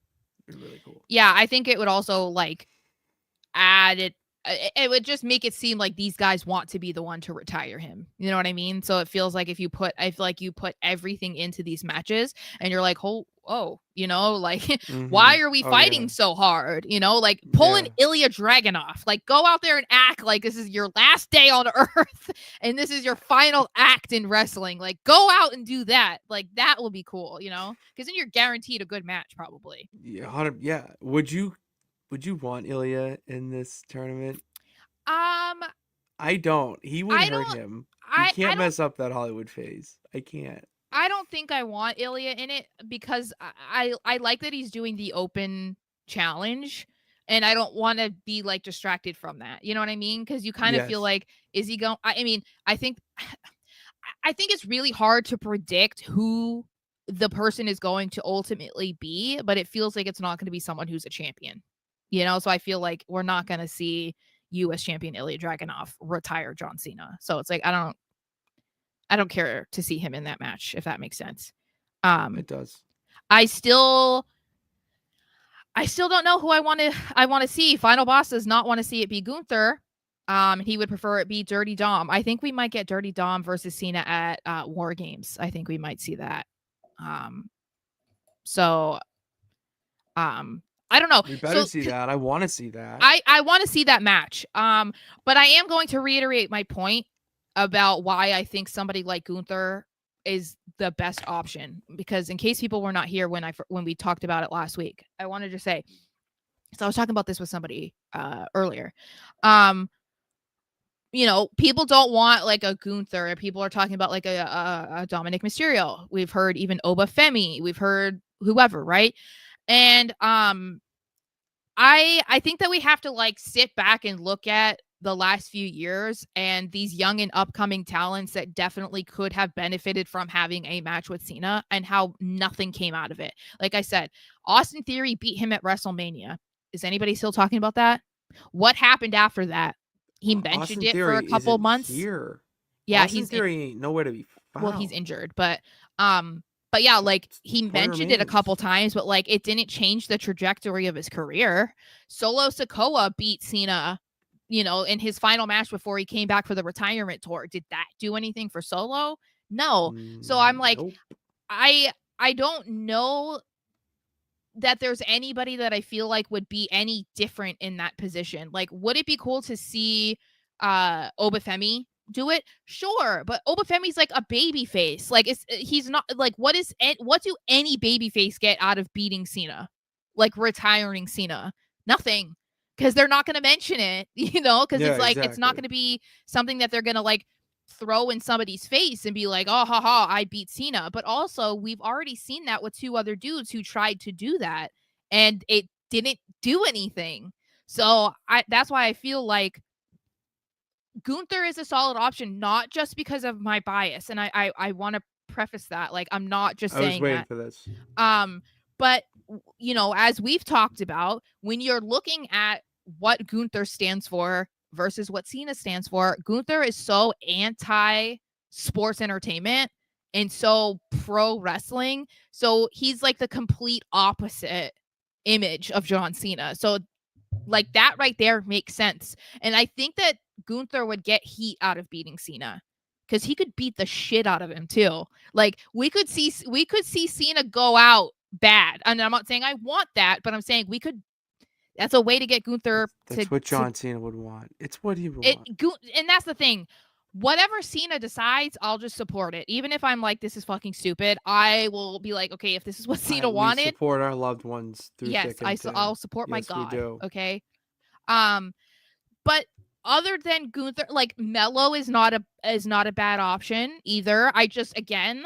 It'd be really cool. Yeah, I think it would also like add it would just make it seem like these guys want to be the one to retire him. You know what I mean? So it feels like I feel like you put everything into these matches and you're like, you know, like, why are we fighting so hard? You know, like pull an Ilya Dragunov, like go out there and act like this is your last day on earth and this is your final act in wrestling. Like go out and do that. Like that will be cool, you know, because then you're guaranteed a good match probably. Yeah. Would you want Ilya in this tournament? I don't. He would hurt him. You can't mess up that Hollywood phase. I can't. I don't think I want Ilya in it because I like that he's doing the open challenge and I don't want to be like distracted from that. You know what I mean? Because you kind of feel like, is he going? I mean, I think it's really hard to predict who the person is going to ultimately be, but it feels like it's not going to be someone who's a champion. You know, so I feel like we're not going to see U.S. champion Ilya Dragunov retire John Cena. So it's like I don't care to see him in that match, if that makes sense. It does. I still don't know who I want to see. Final Boss does not want to see it be Gunther. He would prefer it be Dirty Dom. I think we might get Dirty Dom versus Cena at War Games. I think we might see that. I don't know. We better see that. I want to see that. I want to see that match. But I am going to reiterate my point about why I think somebody like Gunther is the best option, because in case people were not here when we talked about it last week, I wanted to say, so I was talking about this with somebody earlier. You know, people don't want like a Gunther. People are talking about like a Dominic Mysterio. We've heard even Oba Femi. We've heard whoever, right? And I think that we have to like sit back and look at the last few years and these young and upcoming talents that definitely could have benefited from having a match with Cena and how nothing came out of it. Like I said, Austin Theory beat him at WrestleMania. Is anybody still talking about that? What happened after that? He mentioned it for a couple months. Here. Yeah, Austin Theory ain't nowhere to be found. Well, he's injured, but yeah, like he mentioned it a couple times, but like it didn't change the trajectory of his career. Solo Sikoa beat Cena, you know, in his final match before he came back for the retirement tour. Did that do anything for Solo? No. So I'm like, nope. I don't know that there's anybody that I feel like would be any different in that position. Like, would it be cool to see Oba Femi do it? Sure, but Oba Femi's like a baby face. Like he's not like what do any baby face get out of beating Cena? Like retiring Cena? Nothing. Because they're not going to mention it, you know, because it's like it's not going to be something that they're going to like throw in somebody's face and be like, oh, haha, I beat Cena. But also, we've already seen that with two other dudes who tried to do that and it didn't do anything. So that's why I feel like Gunther is a solid option, not just because of my bias. And I want to preface that. Like, I'm not just saying that. I was waiting for this. But, you know, as we've talked about, when you're looking at what Gunther stands for versus what Cena stands for, Gunther is so anti-sports entertainment and so pro wrestling. So he's like the complete opposite image of John Cena. So like that right there makes sense. And I think that Gunther would get heat out of beating Cena, because he could beat the shit out of him too. Like we could see Cena go out bad. And I'm not saying I want that, but I'm saying that's a way to get Gunther. That's what John Cena would want. It's what he would want. And that's the thing. Whatever Cena decides, I'll just support it. Even if I'm like, this is fucking stupid, I will be like, okay, if this is what Cena wanted. We support our loved ones through thick and thin. I'll support my God. We do. Okay. But other than Gunther, like Mello is not a bad option either. I don't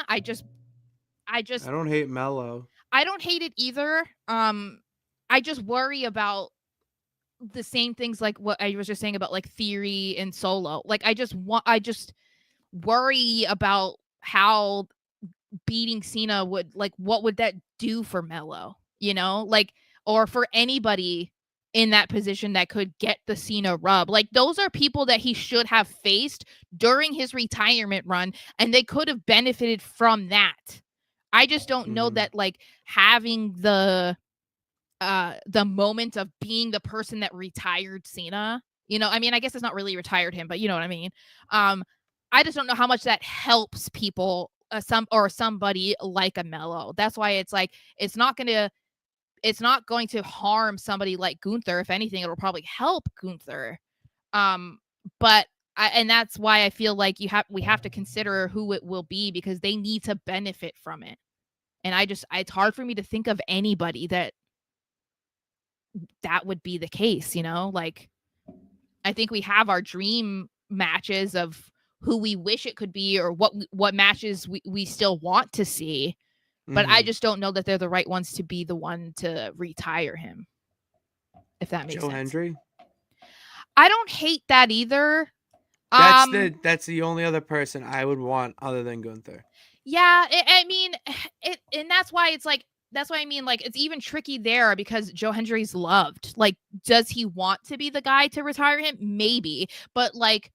hate Mello. I don't hate it either. I just worry about the same things like what I was just saying about like Theory and Solo. Like I just worry about how beating Cena would, like, what would that do for Mello, you know, like, or for anybody in that position that could get the Cena rub. Like those are people that he should have faced during his retirement run, and they could have benefited from that. I just don't know that like having the moment of being the person that retired Cena, You know, I mean, I guess it's not really retired him, but you know what I mean. I just don't know how much that helps people, somebody like a Mello. That's why it's like it's not going to harm somebody like Gunther. If anything, it'll probably help Gunther. But and that's why I feel like we have to consider who it will be, because they need to benefit from it. And it's hard for me to think of anybody that would be the case, you know? Like, I think we have our dream matches of who we wish it could be, or what matches we still want to see, but I just don't know that they're the right ones to be the one to retire him, if that makes Joe sense. Hendry? I don't hate that either. That's the only other person I would want other than Gunther. Yeah, I mean, and that's why it's like, that's why I mean, like, it's even tricky there, because Joe Hendry's loved. Like, does he want to be the guy to retire him? Maybe, but like,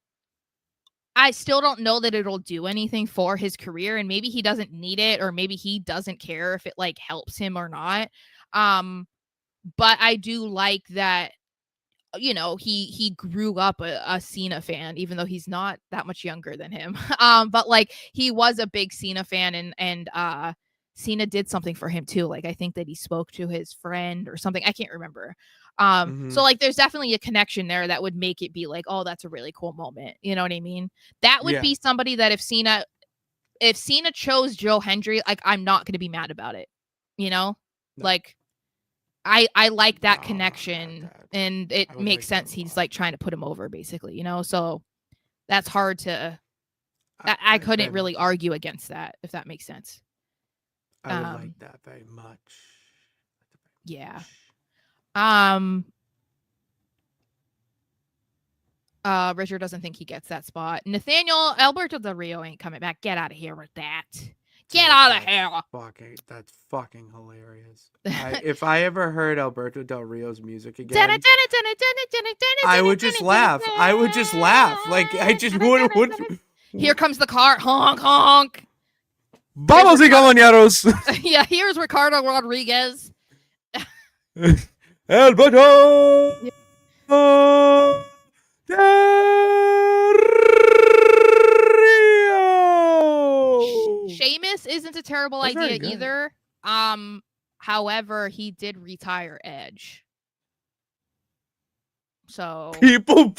I still don't know that it'll do anything for his career, and maybe he doesn't need it, or maybe he doesn't care if it like helps him or not. But I do like that, you know, he grew up a Cena fan, even though he's not that much younger than him. But like, he was a big Cena fan, and Cena did something for him too. Like, I think that he spoke to his friend or something. I can't remember. So like, there's definitely a connection there that would make it be like, oh, that's a really cool moment. You know what I mean? That would be somebody that if Cena chose Joe Hendry, like, I'm not going to be mad about it. You know, like, I like that connection, and it makes sense. He's like trying to put him over, basically, you know? So that's hard to, I couldn't really argue against that, if that makes sense. I would like that very much. Yeah. Richard doesn't think he gets that spot. Nathaniel, Alberto Del Rio ain't coming back. Get out of here with that. Get out of here. That's fucking hilarious. If I ever heard Alberto Del Rio's music again, I would just laugh. Like, I just would. Here comes the car. Honk, honk. Vamos y caballeros. Yeah, here's Ricardo Rodriguez. Alberto Del Rio. Sheamus isn't a terrible idea either. However, he did retire Edge. So people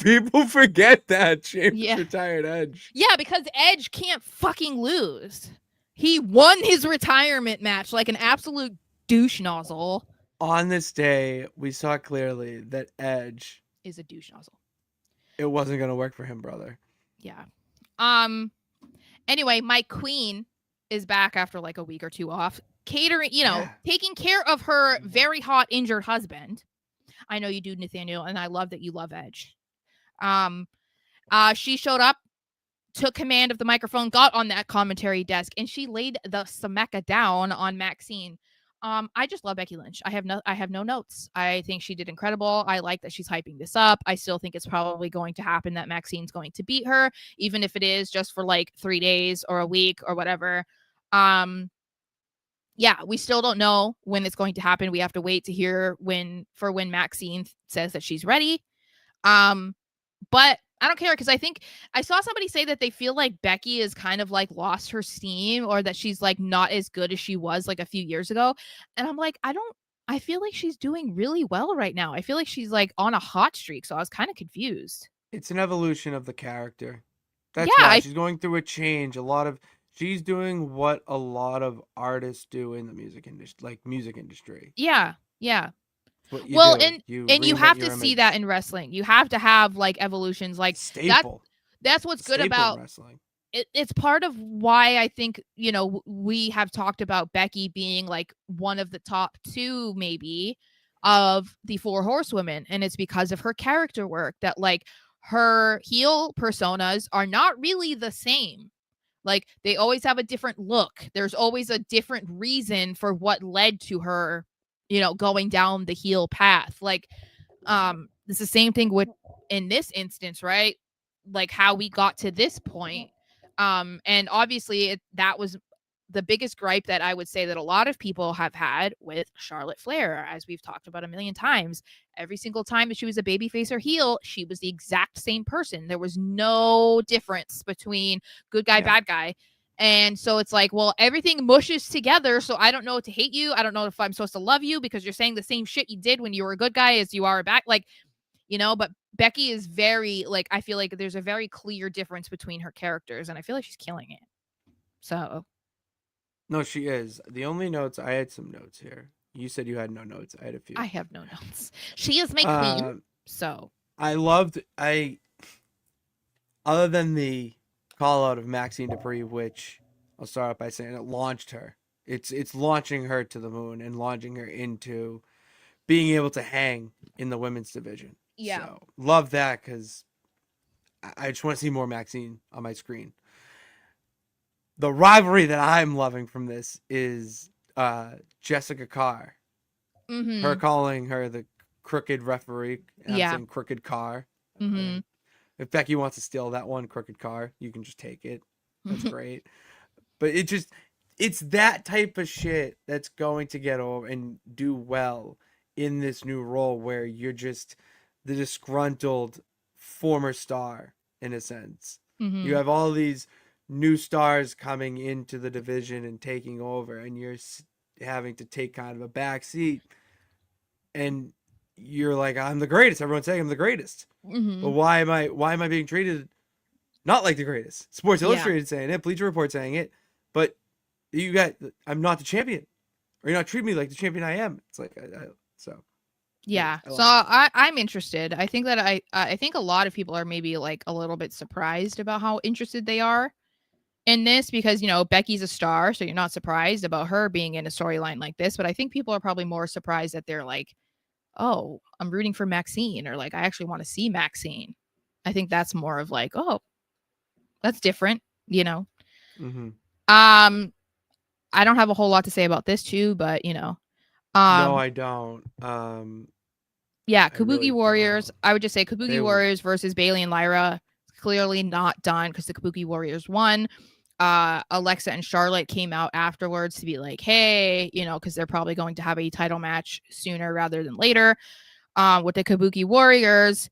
forget that Sheamus retired Edge. Yeah, because Edge can't fucking lose. He won his retirement match like an absolute douche nozzle. On this day, we saw clearly that Edge is a douche nozzle. It wasn't gonna work for him, brother. Yeah. Anyway, my queen is back after like a week or two off, catering, taking care of her very hot injured husband. I know you do, Nathaniel, and I love that you love Edge. She showed up, took command of the microphone, got on that commentary desk, and she laid the Sameka down on Maxine. I just love Becky Lynch. I have no notes. I think she did incredible. I like that she's hyping this up. I still think it's probably going to happen that Maxine's going to beat her, even if it is just for like 3 days or a week or whatever. Yeah, we still don't know when it's going to happen. We have to wait to hear when Maxine says that she's ready. But I don't care, because I think I saw somebody say that they feel like Becky is kind of like lost her steam, or that she's like not as good as she was like a few years ago. And I'm like, I feel like she's doing really well right now. I feel like she's like on a hot streak. So I was kind of confused. It's an evolution of the character. That's why she's going through a change. She's doing what a lot of artists do in the music industry. Yeah. Well, you have to see that in wrestling. You have to have like evolutions, like staple. That's what's good about wrestling. It's part of why I think, we have talked about Becky being like one of the top 2 maybe of the 4 horsewomen, and it's because of her character work, that like her heel personas are not really the same. Like, they always have a different look. There's always a different reason for what led to her, going down the heel path. Like, it's the same thing in this instance, right? Like how we got to this point. And obviously that was the biggest gripe that I would say that a lot of people have had with Charlotte Flair, as we've talked about a million times, every single time that she was a babyface or heel, she was the exact same person. There was no difference between good guy, bad guy. And so it's like, well, everything mushes together. So I don't know to hate you. I don't know if I'm supposed to love you because you're saying the same shit you did when you were a good guy as you are a bad. Like, you know, but Becky is very, like, I feel like there's a very clear difference between her characters, and I feel like she's killing it. So. No, she is. The only notes, I had some notes here. You said you had no notes. I had a few. I have no notes. She is my queen. So. Other than the call out of Maxine Dupree, which I'll start off by saying it launched her. It's launching her to the moon and launching her into being able to hang in the women's division. Yeah. So love that, because I just want to see more Maxine on my screen. The rivalry that I'm loving from this is Jessica Carr. Mm-hmm. Her calling her the crooked referee. And I'm saying crooked Carr. Mm-hmm. If Becky wants to steal that one, crooked Carr, you can just take it. That's great. But it's that type of shit that's going to get over and do well in this new role where you're just the disgruntled former star, in a sense. Mm-hmm. You have all these new stars coming into the division and taking over, and you're having to take kind of a back seat, and you're like, I'm the greatest. Everyone's saying I'm the greatest. Mm-hmm. But why am I being treated not like the greatest? Sports Illustrated saying it, Bleacher Report saying it, but I'm not the champion, or you're not treating me like the champion I am. It's like so. Yeah. So I'm interested. I think that I think a lot of people are maybe like a little bit surprised about how interested they are in this, because, you know, Becky's a star, so you're not surprised about her being in a storyline like this. But I think people are probably more surprised that they're like, oh, I'm rooting for Maxine, or like, I actually want to see Maxine. I think that's more of like, oh, that's different, you know? Mm-hmm. I don't have a whole lot to say about this too, but you know, no, I don't. Yeah, Kabuki Warriors. I would just say Kabuki Warriors versus Bayley and Lyra. Clearly not done because the Kabuki Warriors won. Alexa and Charlotte came out afterwards to be like, hey, you know, because they're probably going to have a title match sooner rather than later with the Kabuki Warriors.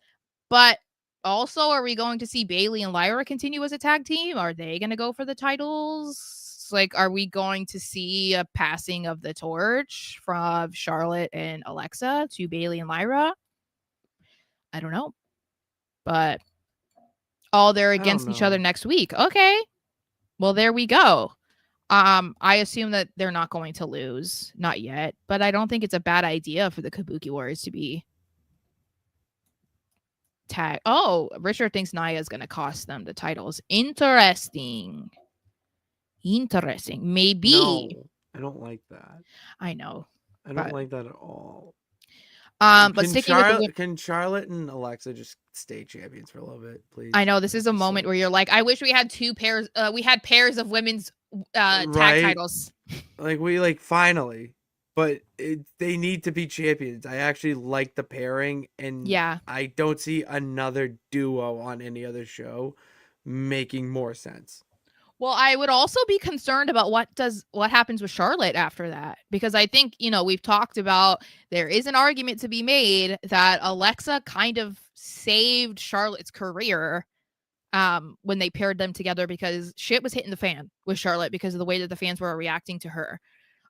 But also, are we going to see Bayley and Lyra continue as a tag team? Are they going to go for the titles? Like, are we going to see a passing of the torch from Charlotte and Alexa to Bayley and Lyra? I don't know. But they're against each other next week. Okay. Well, there we go. I assume that they're not going to lose. Not yet. But I don't think it's a bad idea for the Kabuki Warriors to be tag. Oh, Richard thinks Nia is going to cost them the titles. Interesting. Maybe. No, I don't like that. I know. I don't like that at all. But sticking with can Charlotte and Alexa just stay champions for a little bit, please? I know this is a moment where you're like, I wish we had two pairs. We had pairs of women's tag titles. Like finally, but they need to be champions. I actually like the pairing, and I don't see another duo on any other show making more sense. Well, I would also be concerned about what happens with Charlotte after that, because I think, you know, we've talked about there is an argument to be made that Alexa kind of saved Charlotte's career when they paired them together, because shit was hitting the fan with Charlotte because of the way that the fans were reacting to her.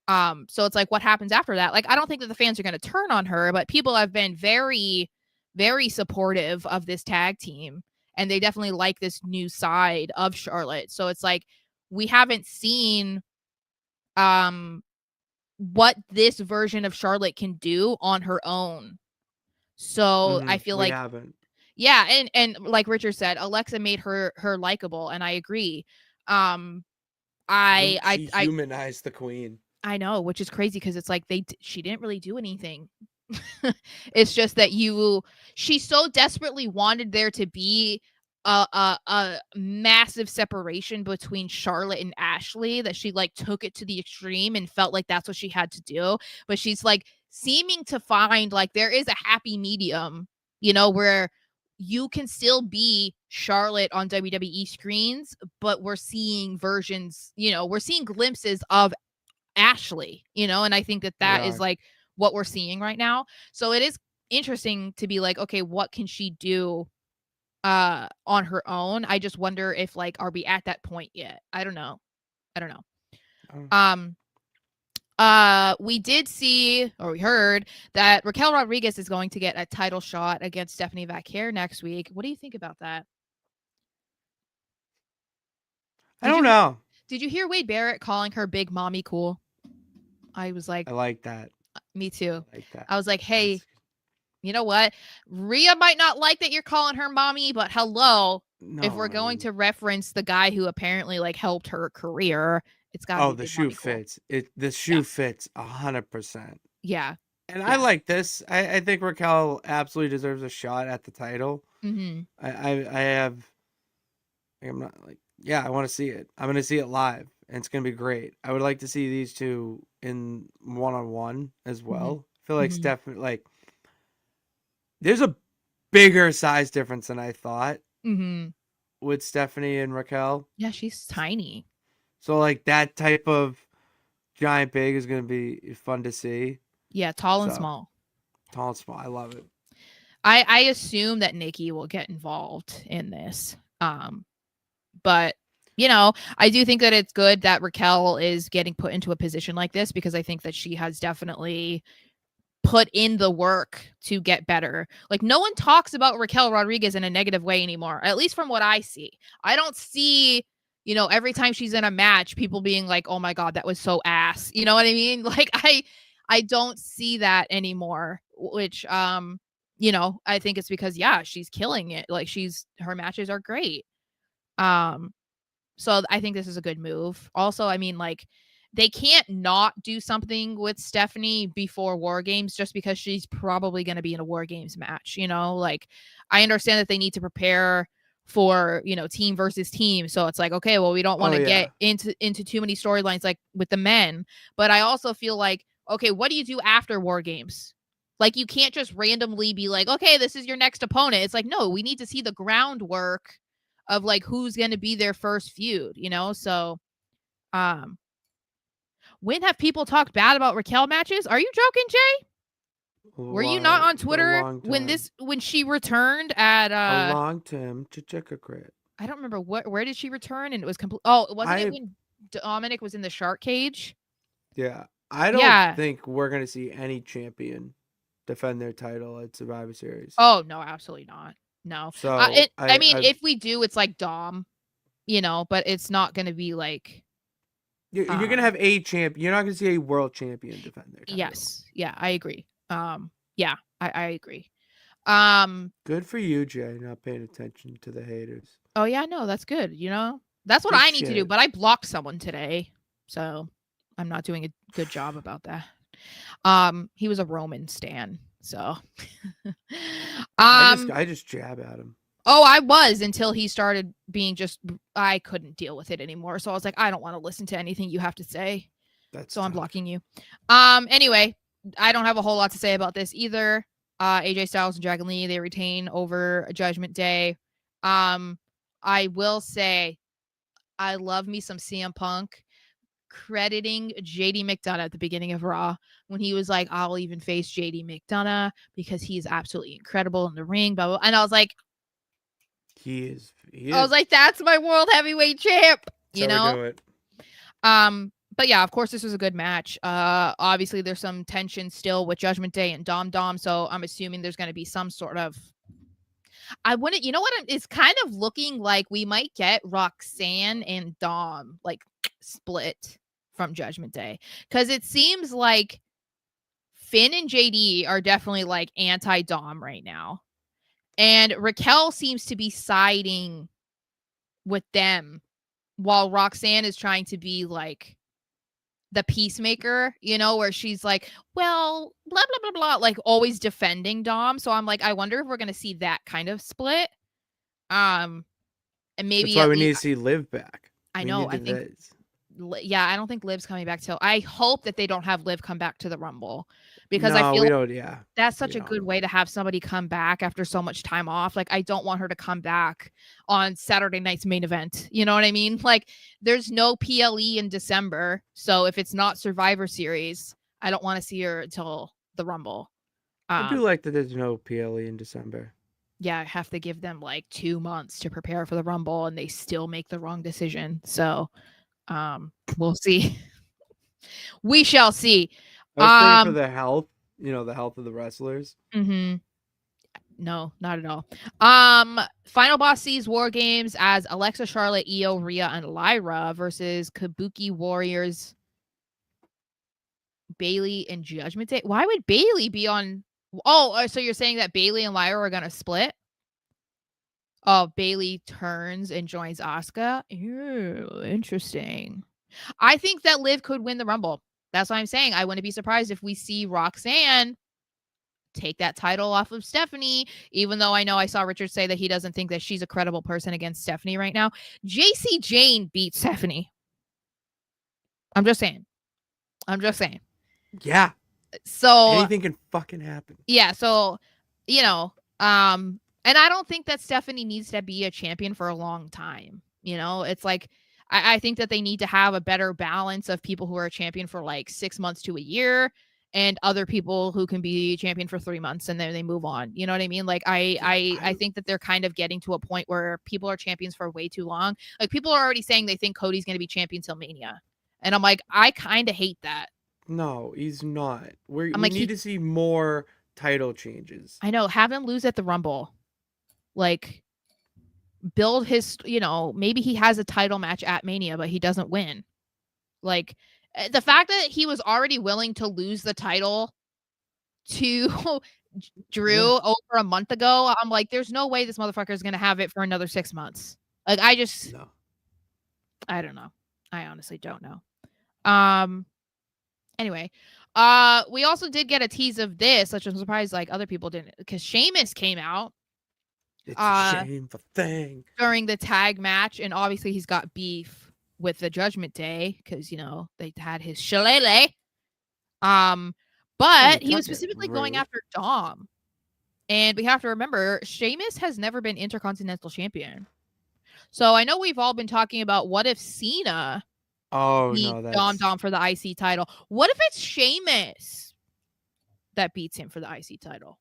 So it's like, what happens after that? Like, I don't think that the fans are going to turn on her, but people have been very, very supportive of this tag team. And they definitely like this new side of Charlotte. So it's like, we haven't seen what this version of Charlotte can do on her own. So I feel like haven't. Yeah, and like Richard said, Alexa made her likable, and I agree. She humanized the queen. I know, which is crazy because it's like she didn't really do anything. It's just that she so desperately wanted there to be a massive separation between Charlotte and Ashley that she like took it to the extreme and felt like that's what she had to do. But she's like seeming to find like there is a happy medium, you know, where you can still be Charlotte on WWE screens, but we're seeing versions, we're seeing glimpses of Ashley, and I think that is like what we're seeing right now. So it is interesting to be like, okay, what can she do on her own? I just wonder if like, are we at that point yet? I don't know. We did see, or we heard, that Raquel Rodriguez is going to get a title shot against Stephanie Vaquer next week. What do you think about that? I don't know. Did you hear Wade Barrett calling her Big Mommy Cool? I was like, I like that. Me too. I like that. I was like, hey, you know what? Rhea might not like that you're calling her mommy, but hello. No, if we're going to reference the guy who apparently like helped her career, it's got to be the Big shoe Mommy fits. The shoe fits 100%. Yeah. And I like this. I think Raquel absolutely deserves a shot at the title. Mm-hmm. I'm not like, I want to see it. I'm going to see it live, and it's going to be great. I would like to see these two in one-on-one as well. Mm-hmm. I feel like Stephanie, like, there's a bigger size difference than I thought with Stephanie and Raquel. Yeah, she's tiny. So, like, that type of giant big is going to be fun to see. Yeah, tall and small. Tall and small. I love it. I assume that Nikki will get involved in this. But, I do think that it's good that Raquel is getting put into a position like this, because I think that she has definitely put in the work to get better. Like, no one talks about Raquel Rodriguez in a negative way anymore, at least from what I see. I don't see, every time she's in a match, people being like, oh my God, that was so ass. You know what I mean? Like, I don't see that anymore, which, I think it's because, she's killing it. Like, her matches are great. So I think this is a good move. Also, I mean, like, they can't not do something with Stephanie before War Games just because she's probably going to be in a War Games match, like, I understand that they need to prepare for, team versus team. So it's like, okay, well, we don't want to get into too many storylines like with the men, but I also feel like, okay, what do you do after War Games? Like, you can't just randomly be like, okay, this is your next opponent. It's like, no, we need to see the groundwork of like who's going to be their first feud, So, when have people talked bad about Raquel matches? Are you joking, Jay? Were you not on Twitter when she returned at a long time to check a crit? I don't remember where did she return, and it was complete. Oh, wasn't it when Dominic was in the shark cage? Yeah, I don't think we're gonna see any champion defend their title at Survivor Series. Oh no, absolutely not. No. So I mean, if we do, it's like Dom, but it's not going to be like. You're going to have a champ. You're not going to see a world champion defend their title. Yes. Yeah, I agree. Yeah, I agree. Good for you, Jay, not paying attention to the haters. Oh yeah, no, that's good. That's what I need to do. But I blocked someone today, so I'm not doing a good job about that. He was a Roman stan. So I just jab at him. Oh, I was, until he started being I couldn't deal with it anymore. So I was like, I don't want to listen to anything you have to say. So I'm blocking you. Anyway, I don't have a whole lot to say about this either. AJ Styles and Dragon Lee, they retain over Judgment Day. I will say I love me some CM Punk crediting JD McDonough at the beginning of Raw when he was like, I'll even face JD McDonough because he's absolutely incredible in the ring, blah, blah. And I was like, he is. I was like, that's my world heavyweight champ, you know? We do it. But yeah, of course, this was a good match. Obviously, there's some tension still with Judgment Day and Dom, so I'm assuming there's going to be some sort of. You know what? It's kind of looking like we might get Roxanne and Dom like split from Judgment Day, because it seems like Finn and JD are definitely like anti-Dom right now, and Raquel seems to be siding with them while Roxanne is trying to be like the peacemaker, where she's like, well, blah blah blah blah, like always defending Dom. So I'm like, I wonder if we're gonna see that kind of split. And maybe that's why we need to see Liv back. I know. I think Yeah, I don't think Liv's coming back till. I hope that they don't have Liv come back to the Rumble, because I No, feel we like don't. Yeah, that's we such a don't. good way to have somebody come back after so much time off. Like, I don't want her to come back on Saturday night's main event. You know what I mean? Like, there's no PLE in December, so if it's not Survivor Series, I don't want to see her until the Rumble. I do like that there's no PLE in December. Yeah, I have to give them like 2 months to prepare for the Rumble, and they still make the wrong decision. So, we'll see. We shall see. I was thinking for the health, the health of the wrestlers. Mm-hmm. No, not at all. Final Boss sees War Games as Alexa, Charlotte, Io, Rhea, and Lyra versus Kabuki Warriors, Bailey, and Judgment Day. Why would Bailey be on? Oh, so you're saying that Bailey and Lyra are gonna split? Oh, Bailey turns and joins Asuka. Ew, interesting. I think that Liv could win the Rumble. That's what I'm saying. I wouldn't be surprised if we see Roxanne take that title off of Stephanie, even though I know I saw Richard say that he doesn't think that she's a credible person against Stephanie right now. JC Jane beat Stephanie. I'm just saying. Yeah. So anything can fucking happen. Yeah, so and I don't think that Stephanie needs to be a champion for a long time. It's like I think that they need to have a better balance of people who are a champion for like 6 months to a year, and other people who can be champion for 3 months and then they move on. You know what I mean? Like I think that they're kind of getting to a point where people are champions for way too long. Like, people are already saying they think Cody's going to be champion till Mania. And I'm like, I kind of hate that. No, he's not. We need to see more title changes. I know. Have him lose at the Rumble. Like, build his, maybe he has a title match at Mania, but he doesn't win. Like, the fact that he was already willing to lose the title to Drew over a month ago, I'm like, there's no way this motherfucker is going to have it for another 6 months. Like, I don't know. I honestly don't know. Anyway, we also did get a tease of this, which I'm surprised like other people didn't, because Sheamus came out. It's a shameful thing during the tag match, and obviously he's got beef with the Judgment Day because they had his shillelagh. But he was specifically going after Dom, and we have to remember Sheamus has never been Intercontinental Champion. So I know we've all been talking about what if Cena beat Dom for the IC title. What if it's Sheamus that beats him for the IC title?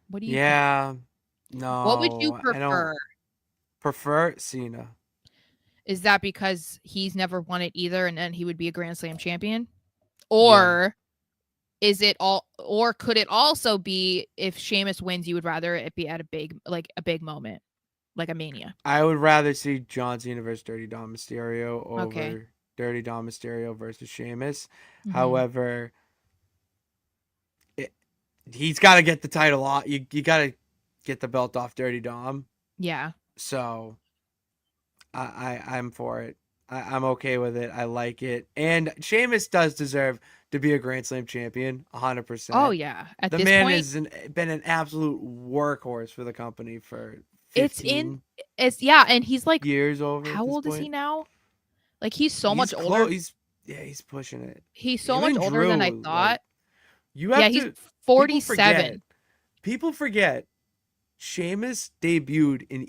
What do you think? No. What would you prefer? I don't prefer Cena. Is that because he's never won it either, and then he would be a Grand Slam champion? Or is it all, or could it also be if Sheamus wins, you would rather it be at a big moment, like a Mania? I would rather see John Cena versus Dirty Dom Mysterio over Dirty Dom Mysterio versus Sheamus. Mm-hmm. However, he's got to get the title off. You got to get the belt off Dirty Dom. Yeah. So I'm for it. I'm okay with it. I like it. And Sheamus does deserve to be a Grand Slam champion, 100%. Oh, yeah. The man has been an absolute workhorse for the company for 15 and he's like years over. How old is he now? Like, he's much older. He's pushing it. He's so much older than I thought. He's 47. People forget Sheamus debuted in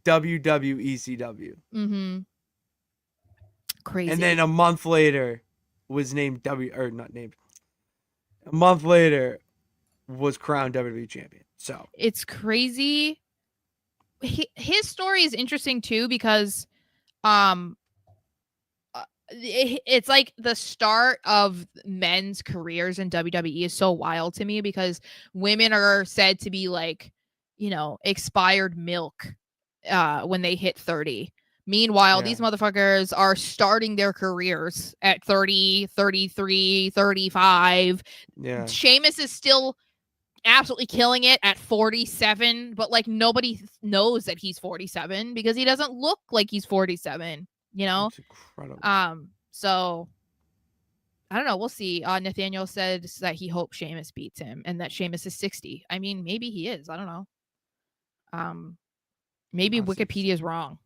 WWECW. Mm-hmm. Crazy. And then a month later was named a month later was crowned WWE champion. So it's crazy. His story is interesting too, because it's like the start of men's careers in WWE is so wild to me, because women are said to be like, expired milk when they hit 30. Meanwhile, these motherfuckers are starting their careers at 30, 33, 35. Yeah. Sheamus is still absolutely killing it at 47, but like nobody knows that he's 47 because he doesn't look like he's 47, It's incredible. So I don't know, we'll see. Nathaniel said that he hopes Sheamus beats him and that Sheamus is 60. I mean, maybe he is, I don't know. Maybe Wikipedia is wrong.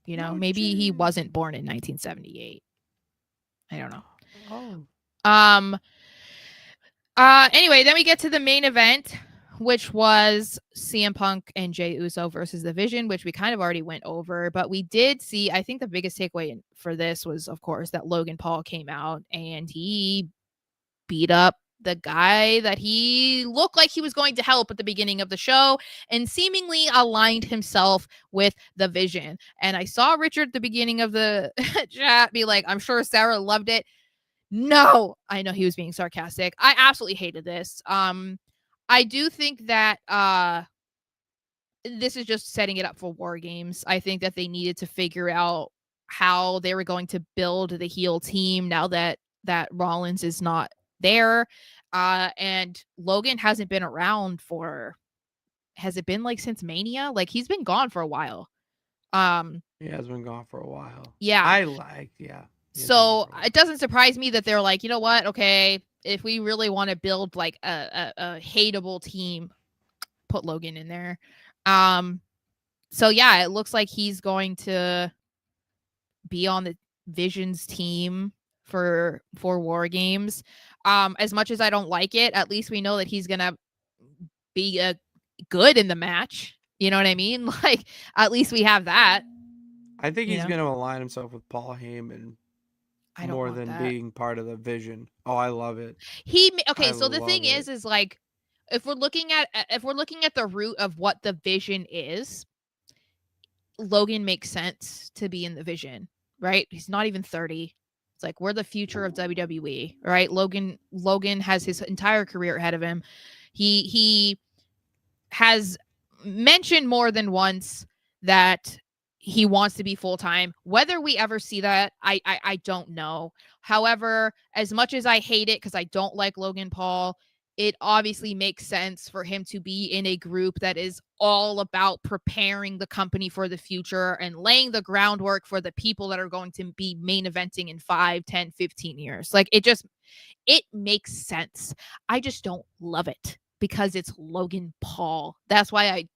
You know, No maybe he chance. wasn't born in 1978. I don't know. Oh. Anyway, then we get to the main event, which was CM Punk and Jey Uso versus The Vision, which we kind of already went over, but we did see, I think the biggest takeaway for this was, of course, that Logan Paul came out and he beat up the guy that he looked like he was going to help at the beginning of the show and seemingly aligned himself with The Vision. And I saw Richard at the beginning of the chat be like, I'm sure Sara loved it. No, I know he was being sarcastic. I absolutely hated this. I do think that this is just setting it up for War Games. I think that they needed to figure out how they were going to build the heel team now that Rollins is not there. And Logan hasn't been around for, has it been like since Mania? Like he's been gone for a while. He has been gone for a while. Yeah. Yeah. So it doesn't surprise me that they're like, you know what? Okay, if we really want to build like a hateable team, put Logan in there. So yeah, it looks like he's going to be on the Vision's team for War Games. As much as I don't like it, at least we know that he's gonna be good in the match. You know what I mean? Like at least we have that. I think he's going to align himself with Paul Heyman more than being part of the Vision. Oh, I love it. So the thing is like if we're looking at the root of what the Vision is, Logan makes sense to be in the Vision, right? He's not even 30. It's like we're the future of WWE, right? Logan has his entire career ahead of him. He has mentioned more than once that he wants to be full-time. Whether we ever see that, I don't know. However, as much as I hate it because I don't like Logan Paul, it obviously makes sense for him to be in a group that is all about preparing the company for the future and laying the groundwork for the people that are going to be main eventing in 5, 10, 15 years. Like it makes sense. I just don't love it because it's Logan Paul. That's why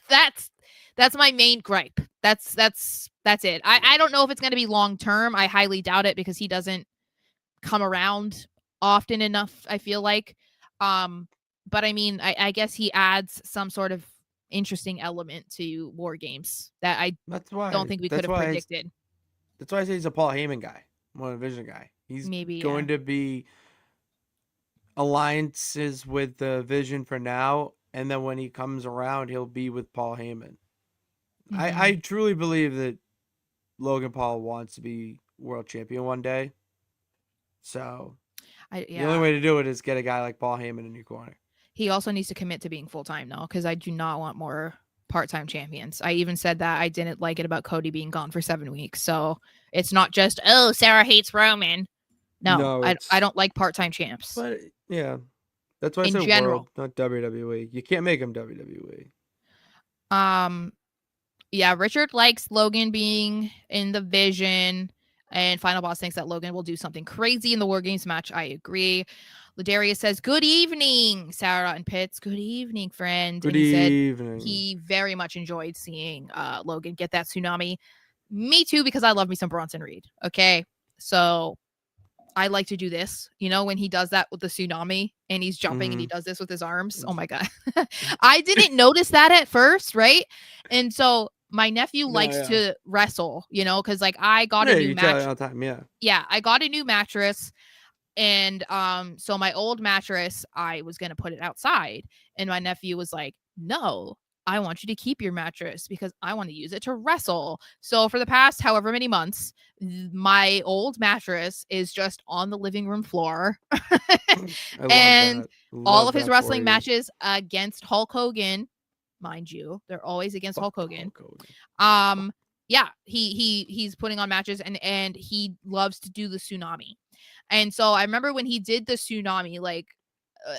that's my main gripe. That's it. I don't know if it's going to be long term. I highly doubt it because he doesn't come around often enough, I feel like. But I mean, I guess he adds some sort of interesting element to War Games that I don't think we could have predicted. That's why I say he's a Paul Heyman guy, more of a Vision guy. He's going to be alliances with the Vision for now, and then when he comes around, he'll be with Paul Heyman. Mm-hmm. I truly believe that Logan Paul wants to be world champion one day. So the only way to do it is get a guy like Paul Heyman in your corner. He also needs to commit to being full-time now because I do not want more part-time champions. I even said that I didn't like it about Cody being gone for 7 weeks. So it's not just, oh, Sara hates Roman. No, I don't like part-time champs. But yeah, that's why I said world, not WWE. You can't make him WWE. Yeah, Richard likes Logan being in the Vision, and Final Boss thinks that Logan will do something crazy in the War Games match. I agree. Ladarius says, good evening, Sara and Pitts. Good evening, friend. Good evening. Said he very much enjoyed seeing Logan get that tsunami. Me too, because I love me some Bronson Reed. Okay, so I like to do this, you know, when he does that with the tsunami and he's jumping and he does this with his arms. Oh my God. I didn't notice that at first, right? And so my nephew likes to wrestle, you know, because like I got a new mattress. All the time, yeah, I got a new mattress. And so my old mattress, I was going to put it outside. And my nephew was like, no, I want you to keep your mattress because I want to use it to wrestle. So for the past however many months, my old mattress is just on the living room floor. And all of his wrestling matches against Hulk Hogan, mind you, they're always against Hulk Hogan. Yeah, he's putting on matches and he loves to do the tsunami. And so I remember when he did the tsunami, like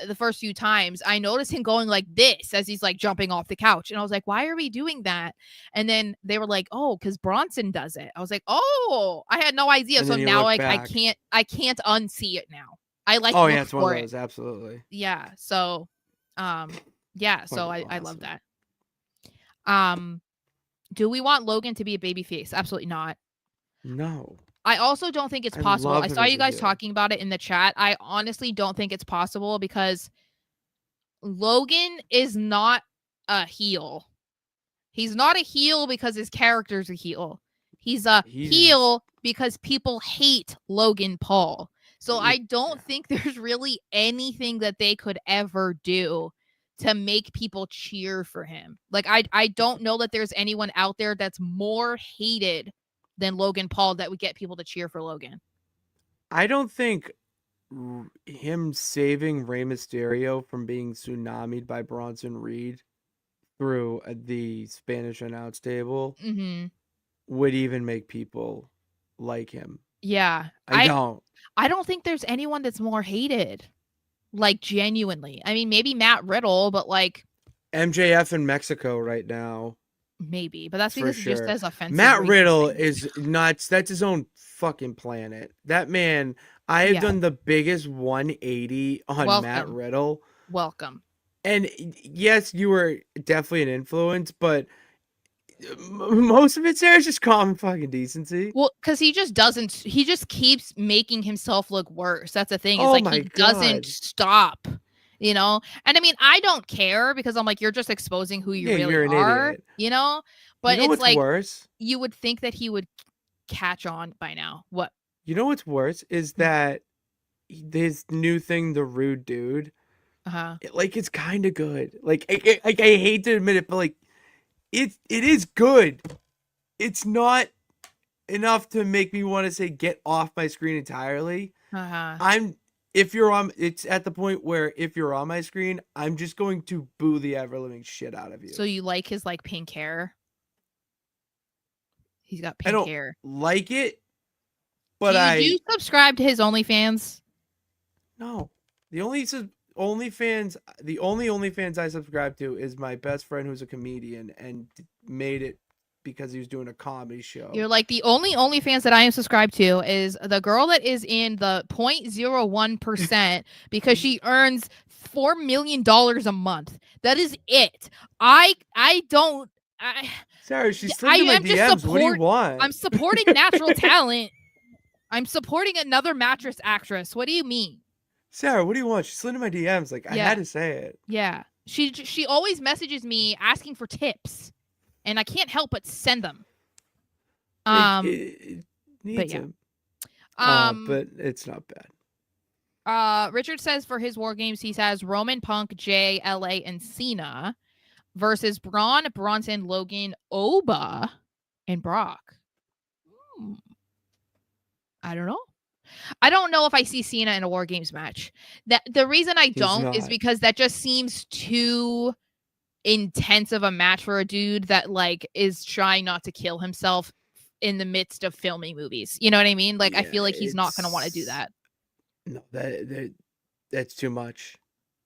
the first few times, I noticed him going like this as he's like jumping off the couch. And I was like, why are we doing that? And then they were like, oh, because Bronson does it. I was like, oh, I had no idea. So now like I can't unsee it now. I like look it's for one of those, absolutely. Yeah. So yeah, so I love that. Do we want Logan to be a babyface? Absolutely not. No. I also don't think it's possible. I saw you guys talking about it in the chat. I honestly don't think it's possible because Logan is not a heel. He's not a heel because his character's a heel. He's a heel because people hate Logan Paul. So I don't think there's really anything that they could ever do to make people cheer for him. Like I don't know that there's anyone out there that's more hated than Logan Paul that would get people to cheer for Logan. I don't think him saving Rey Mysterio from being tsunamied by Bronson Reed through the Spanish announce table would even make people like him. Yeah. I don't. I don't think there's anyone that's more hated. Like, genuinely. I mean, maybe Matt Riddle, but like MJF in Mexico right now. Maybe, but that's because he just says offensive. Matt Riddle is nuts. That's his own fucking planet. That man, I have done the biggest 180 on Matt Riddle. Welcome. And yes, you were definitely an influence, but most of it, Sarah, is just common fucking decency. Well, because he just keeps making himself look worse. That's the thing. It's like he doesn't stop. You know, and I mean, I don't care because I'm like, you're just exposing who you really are, you know, but you know it's like worse? You would think that he would catch on by now. What? You know what's worse is that this new thing, the Rude Dude, it's kind of good. Like, I hate to admit it, but like, it is good. It's not enough to make me want to say get off my screen entirely. It's at the point where if you're on my screen, I'm just going to boo the ever living shit out of you. So you like his like pink hair? He's got pink hair. Like it, but do you subscribe to his OnlyFans? No, the only OnlyFans I subscribe to is my best friend who's a comedian and made it because he was doing a comedy show. You're like, the only OnlyFans that I am subscribed to is the girl that is in the 0.01% because she earns $4 million a month. That is it. Sarah, she's sliding my DMs. What do you want? I'm supporting natural talent. I'm supporting another mattress actress. What do you mean? Sarah, what do you want? She's slid in my DMs. Like, I had to say it. Yeah. She always messages me asking for tips. And I can't help but send them. It needs yeah. them. But it's not bad. Richard says for his War Games, he has Roman, Punk, Jay, LA, and Cena versus Braun, Bronson, Logan, Oba, and Brock. I don't know. I don't know if I see Cena in a War Games match. The reason I don't is because that just seems too intense of a match for a dude that like is trying not to kill himself in the midst of filming movies. You know what I mean? Like, I feel like he's not going to want to do that. No, that's too much.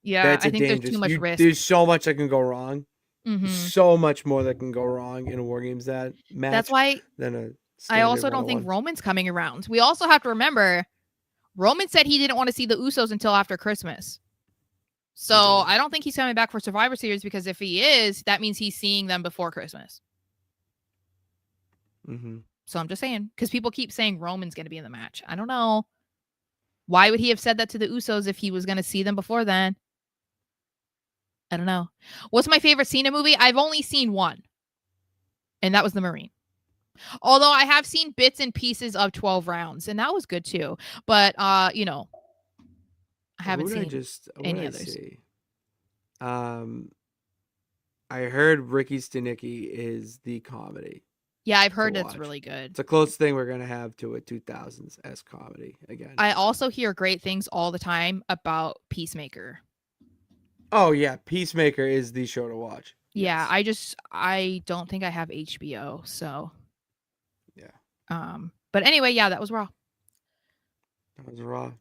Yeah, I think there's too much risk. There's so much that can go wrong. So much more that can go wrong in a War Games match. That's why I also don't think Roman's coming around. We also have to remember Roman said he didn't want to see the Usos until after Christmas. So I don't think he's coming back for Survivor Series because if he is, that means he's seeing them before Christmas. So I'm just saying, because people keep saying Roman's going to be in the match. I don't know. Why would he have said that to the Usos if he was going to see them before then? I don't know. What's my favorite Cena movie? I've only seen one. And that was The Marine. Although I have seen bits and pieces of 12 Rounds. And that was good too. But, you know. I haven't seen any others. I heard Ricky Stenicki is the comedy. Yeah, I've heard it's really good. It's a close thing we're gonna have to a 2000s comedy again. I also hear great things all the time about Peacemaker. Oh yeah, Peacemaker is the show to watch. Yeah, yes. I don't think I have HBO, so yeah. But anyway, yeah, that was Raw. That was Raw.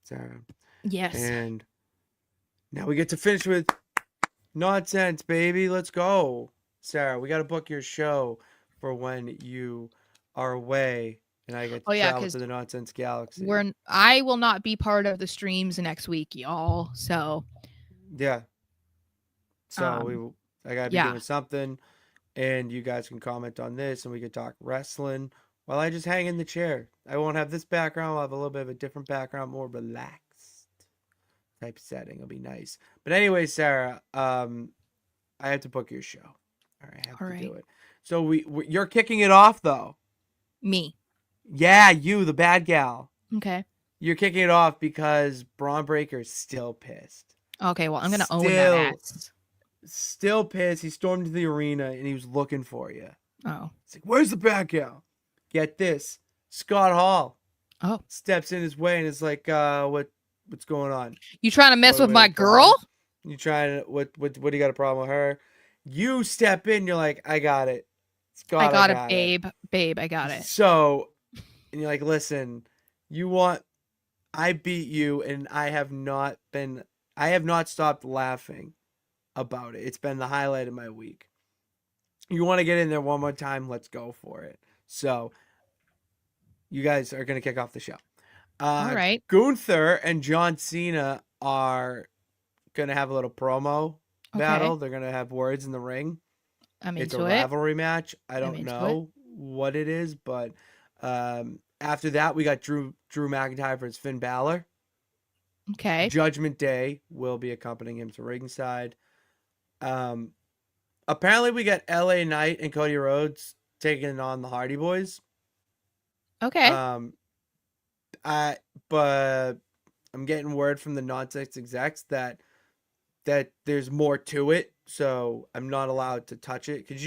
Sarah. Yes. And now we get to finish with nonsense, baby. Let's go. Sarah, we got to book your show for when you are away and I get to travel to the Nonsense Galaxy. I will not be part of the streams next week, y'all. So yeah. So I got to be doing something. and you guys can comment on this, and we can talk wrestling while I just hang in the chair. I won't have this background. I'll have a little bit of a different background, more relaxed type setting. It'll be nice. But anyway, Sarah, I have to book your show. All right, I have to do it. So you're kicking it off, though. Me. Yeah, you, the bad gal. Okay. You're kicking it off because Braun Breaker's still pissed. Okay, well, I'm going to own that ass. Still pissed. He stormed to the arena and he was looking for you. Oh. It's like, where's the bad gal? Get this. Scott Hall steps in his way and is like, what's going on? You trying to mess with my girl? You trying to, what do you got a problem with her? You step in, you're like, I got it. Scott, I got it, babe. Babe, I got it. So, and you're like, listen, I beat you, and I have not stopped laughing about it. It's been the highlight of my week. You want to get in there one more time? Let's go for it. So, you guys are going to kick off the show. All right. Gunther and John Cena are going to have a little promo battle. They're going to have words in the ring. It's a rivalry match. I don't know what it is, but after that, we got Drew McIntyre versus Finn Balor. Okay. Judgment Day will be accompanying him to ringside. Apparently, we got LA Knight and Cody Rhodes taking on the Hardy Boys. Okay. But I'm getting word from the Nonsense execs that there's more to it, so I'm not allowed to touch it because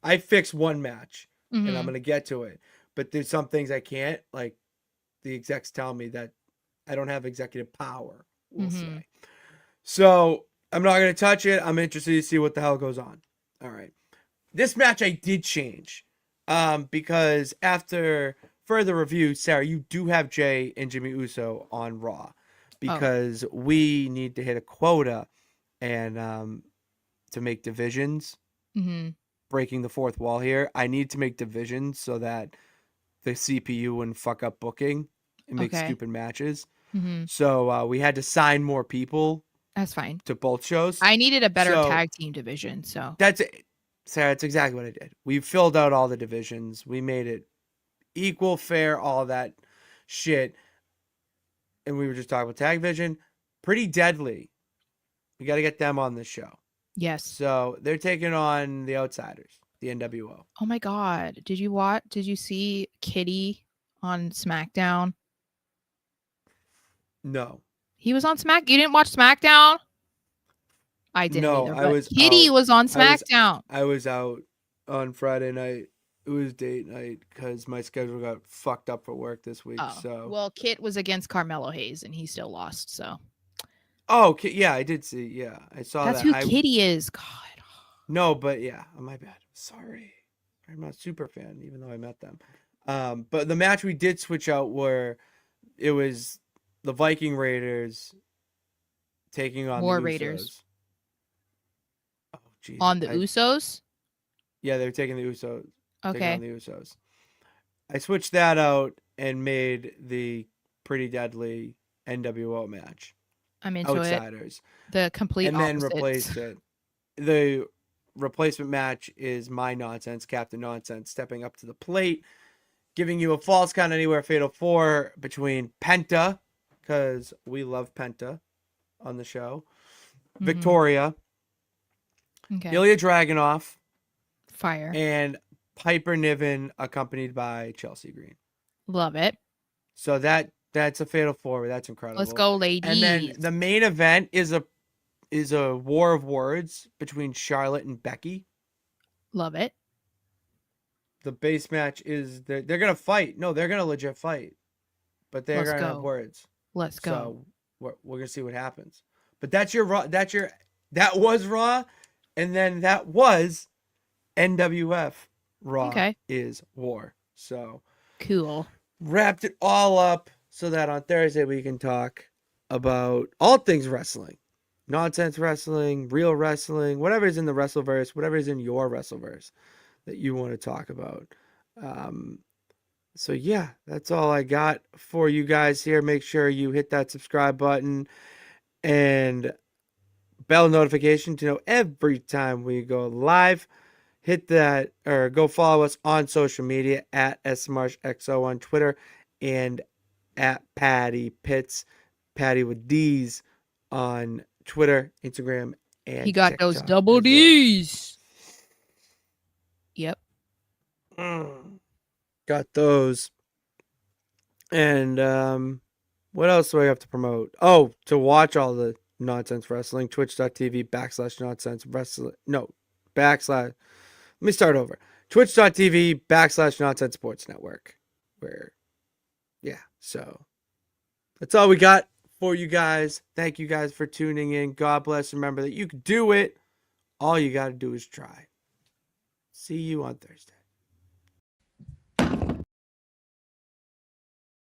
I fixed one match and I'm gonna get to it, but there's some things I can't. Like the execs tell me that I don't have executive power. We'll say. So I'm not gonna touch it. I'm interested to see what the hell goes on. All right, this match I did change, because after further review, Sarah, you do have Jay and Jimmy Uso on Raw. Because we need to hit a quota and to make divisions. Breaking the fourth wall here. I need to make divisions so that the CPU wouldn't fuck up booking and make stupid matches. So we had to sign more people. That's fine. To both shows. I needed a better tag team division. So that's it. Sarah, that's exactly what I did. We filled out all the divisions. We made it equal, fair, all that shit. And we were just talking about Tag Vision. Pretty Deadly. We got to get them on the show. Yes. So they're taking on the Outsiders, the NWO. Oh my God. Did you see Kitty on SmackDown? No. He was on SmackDown. You didn't watch SmackDown? I didn't either. Kitty was on SmackDown. I was out on Friday night. It was date night because my schedule got fucked up for work this week. So well, Kit was against Carmelo Hayes and he still lost. So yeah, I did see. Yeah, I saw that's that. Who Kitty is. God. No, but yeah, my bad. Sorry, I'm not a super fan, even though I met them. But the match we did switch out where it was the Viking Raiders taking on War the Raiders. Oh, geez. On the Usos. Yeah, they were taking the Usos. Okay. On the Usos. I switched that out and made the Pretty Deadly NWO match. I'm into Outsiders. The complete and opposites. Then replaced it. The replacement match is My Nonsense, Captain Nonsense, stepping up to the plate, giving you a false count anywhere fatal 4 between Penta, because we love Penta on the show, Victoria, Ilya Dragunov, Fire, and Piper Niven, accompanied by Chelsea Green. Love it. So that's a fatal 4. That's incredible. Let's go, ladies. And then the main event is a war of words between Charlotte and Becky. Love it. The base match is they're gonna fight. No, they're gonna legit fight, but they're gonna have words. Let's go. So we're gonna see what happens. But that was Raw, and then that was NWF. Raw is War. So cool. Wrapped it all up so that on Thursday we can talk about all things wrestling. Nonsense wrestling, real wrestling, whatever is in the Wrestleverse, whatever is in your Wrestleverse that you want to talk about. So yeah, that's all I got for you guys here. Make sure you hit that subscribe button and bell notification to know every time we go live. hit that or go follow us on social media at SMarshXO on Twitter and at Patty Pitts, Patty with D's on Twitter, Instagram, and he got TikTok those double as well. D's. Yep. Got those. And what else do I have to promote? Oh, to watch all the nonsense wrestling, twitch.tv/nonsense wrestling. No, backslash. Let me start over. Twitch.tv/nonsense sports network. Where, yeah, so that's all we got for you guys. Thank you guys for tuning in. God bless. Remember that you can do it. All you got to do is try. See you on Thursday.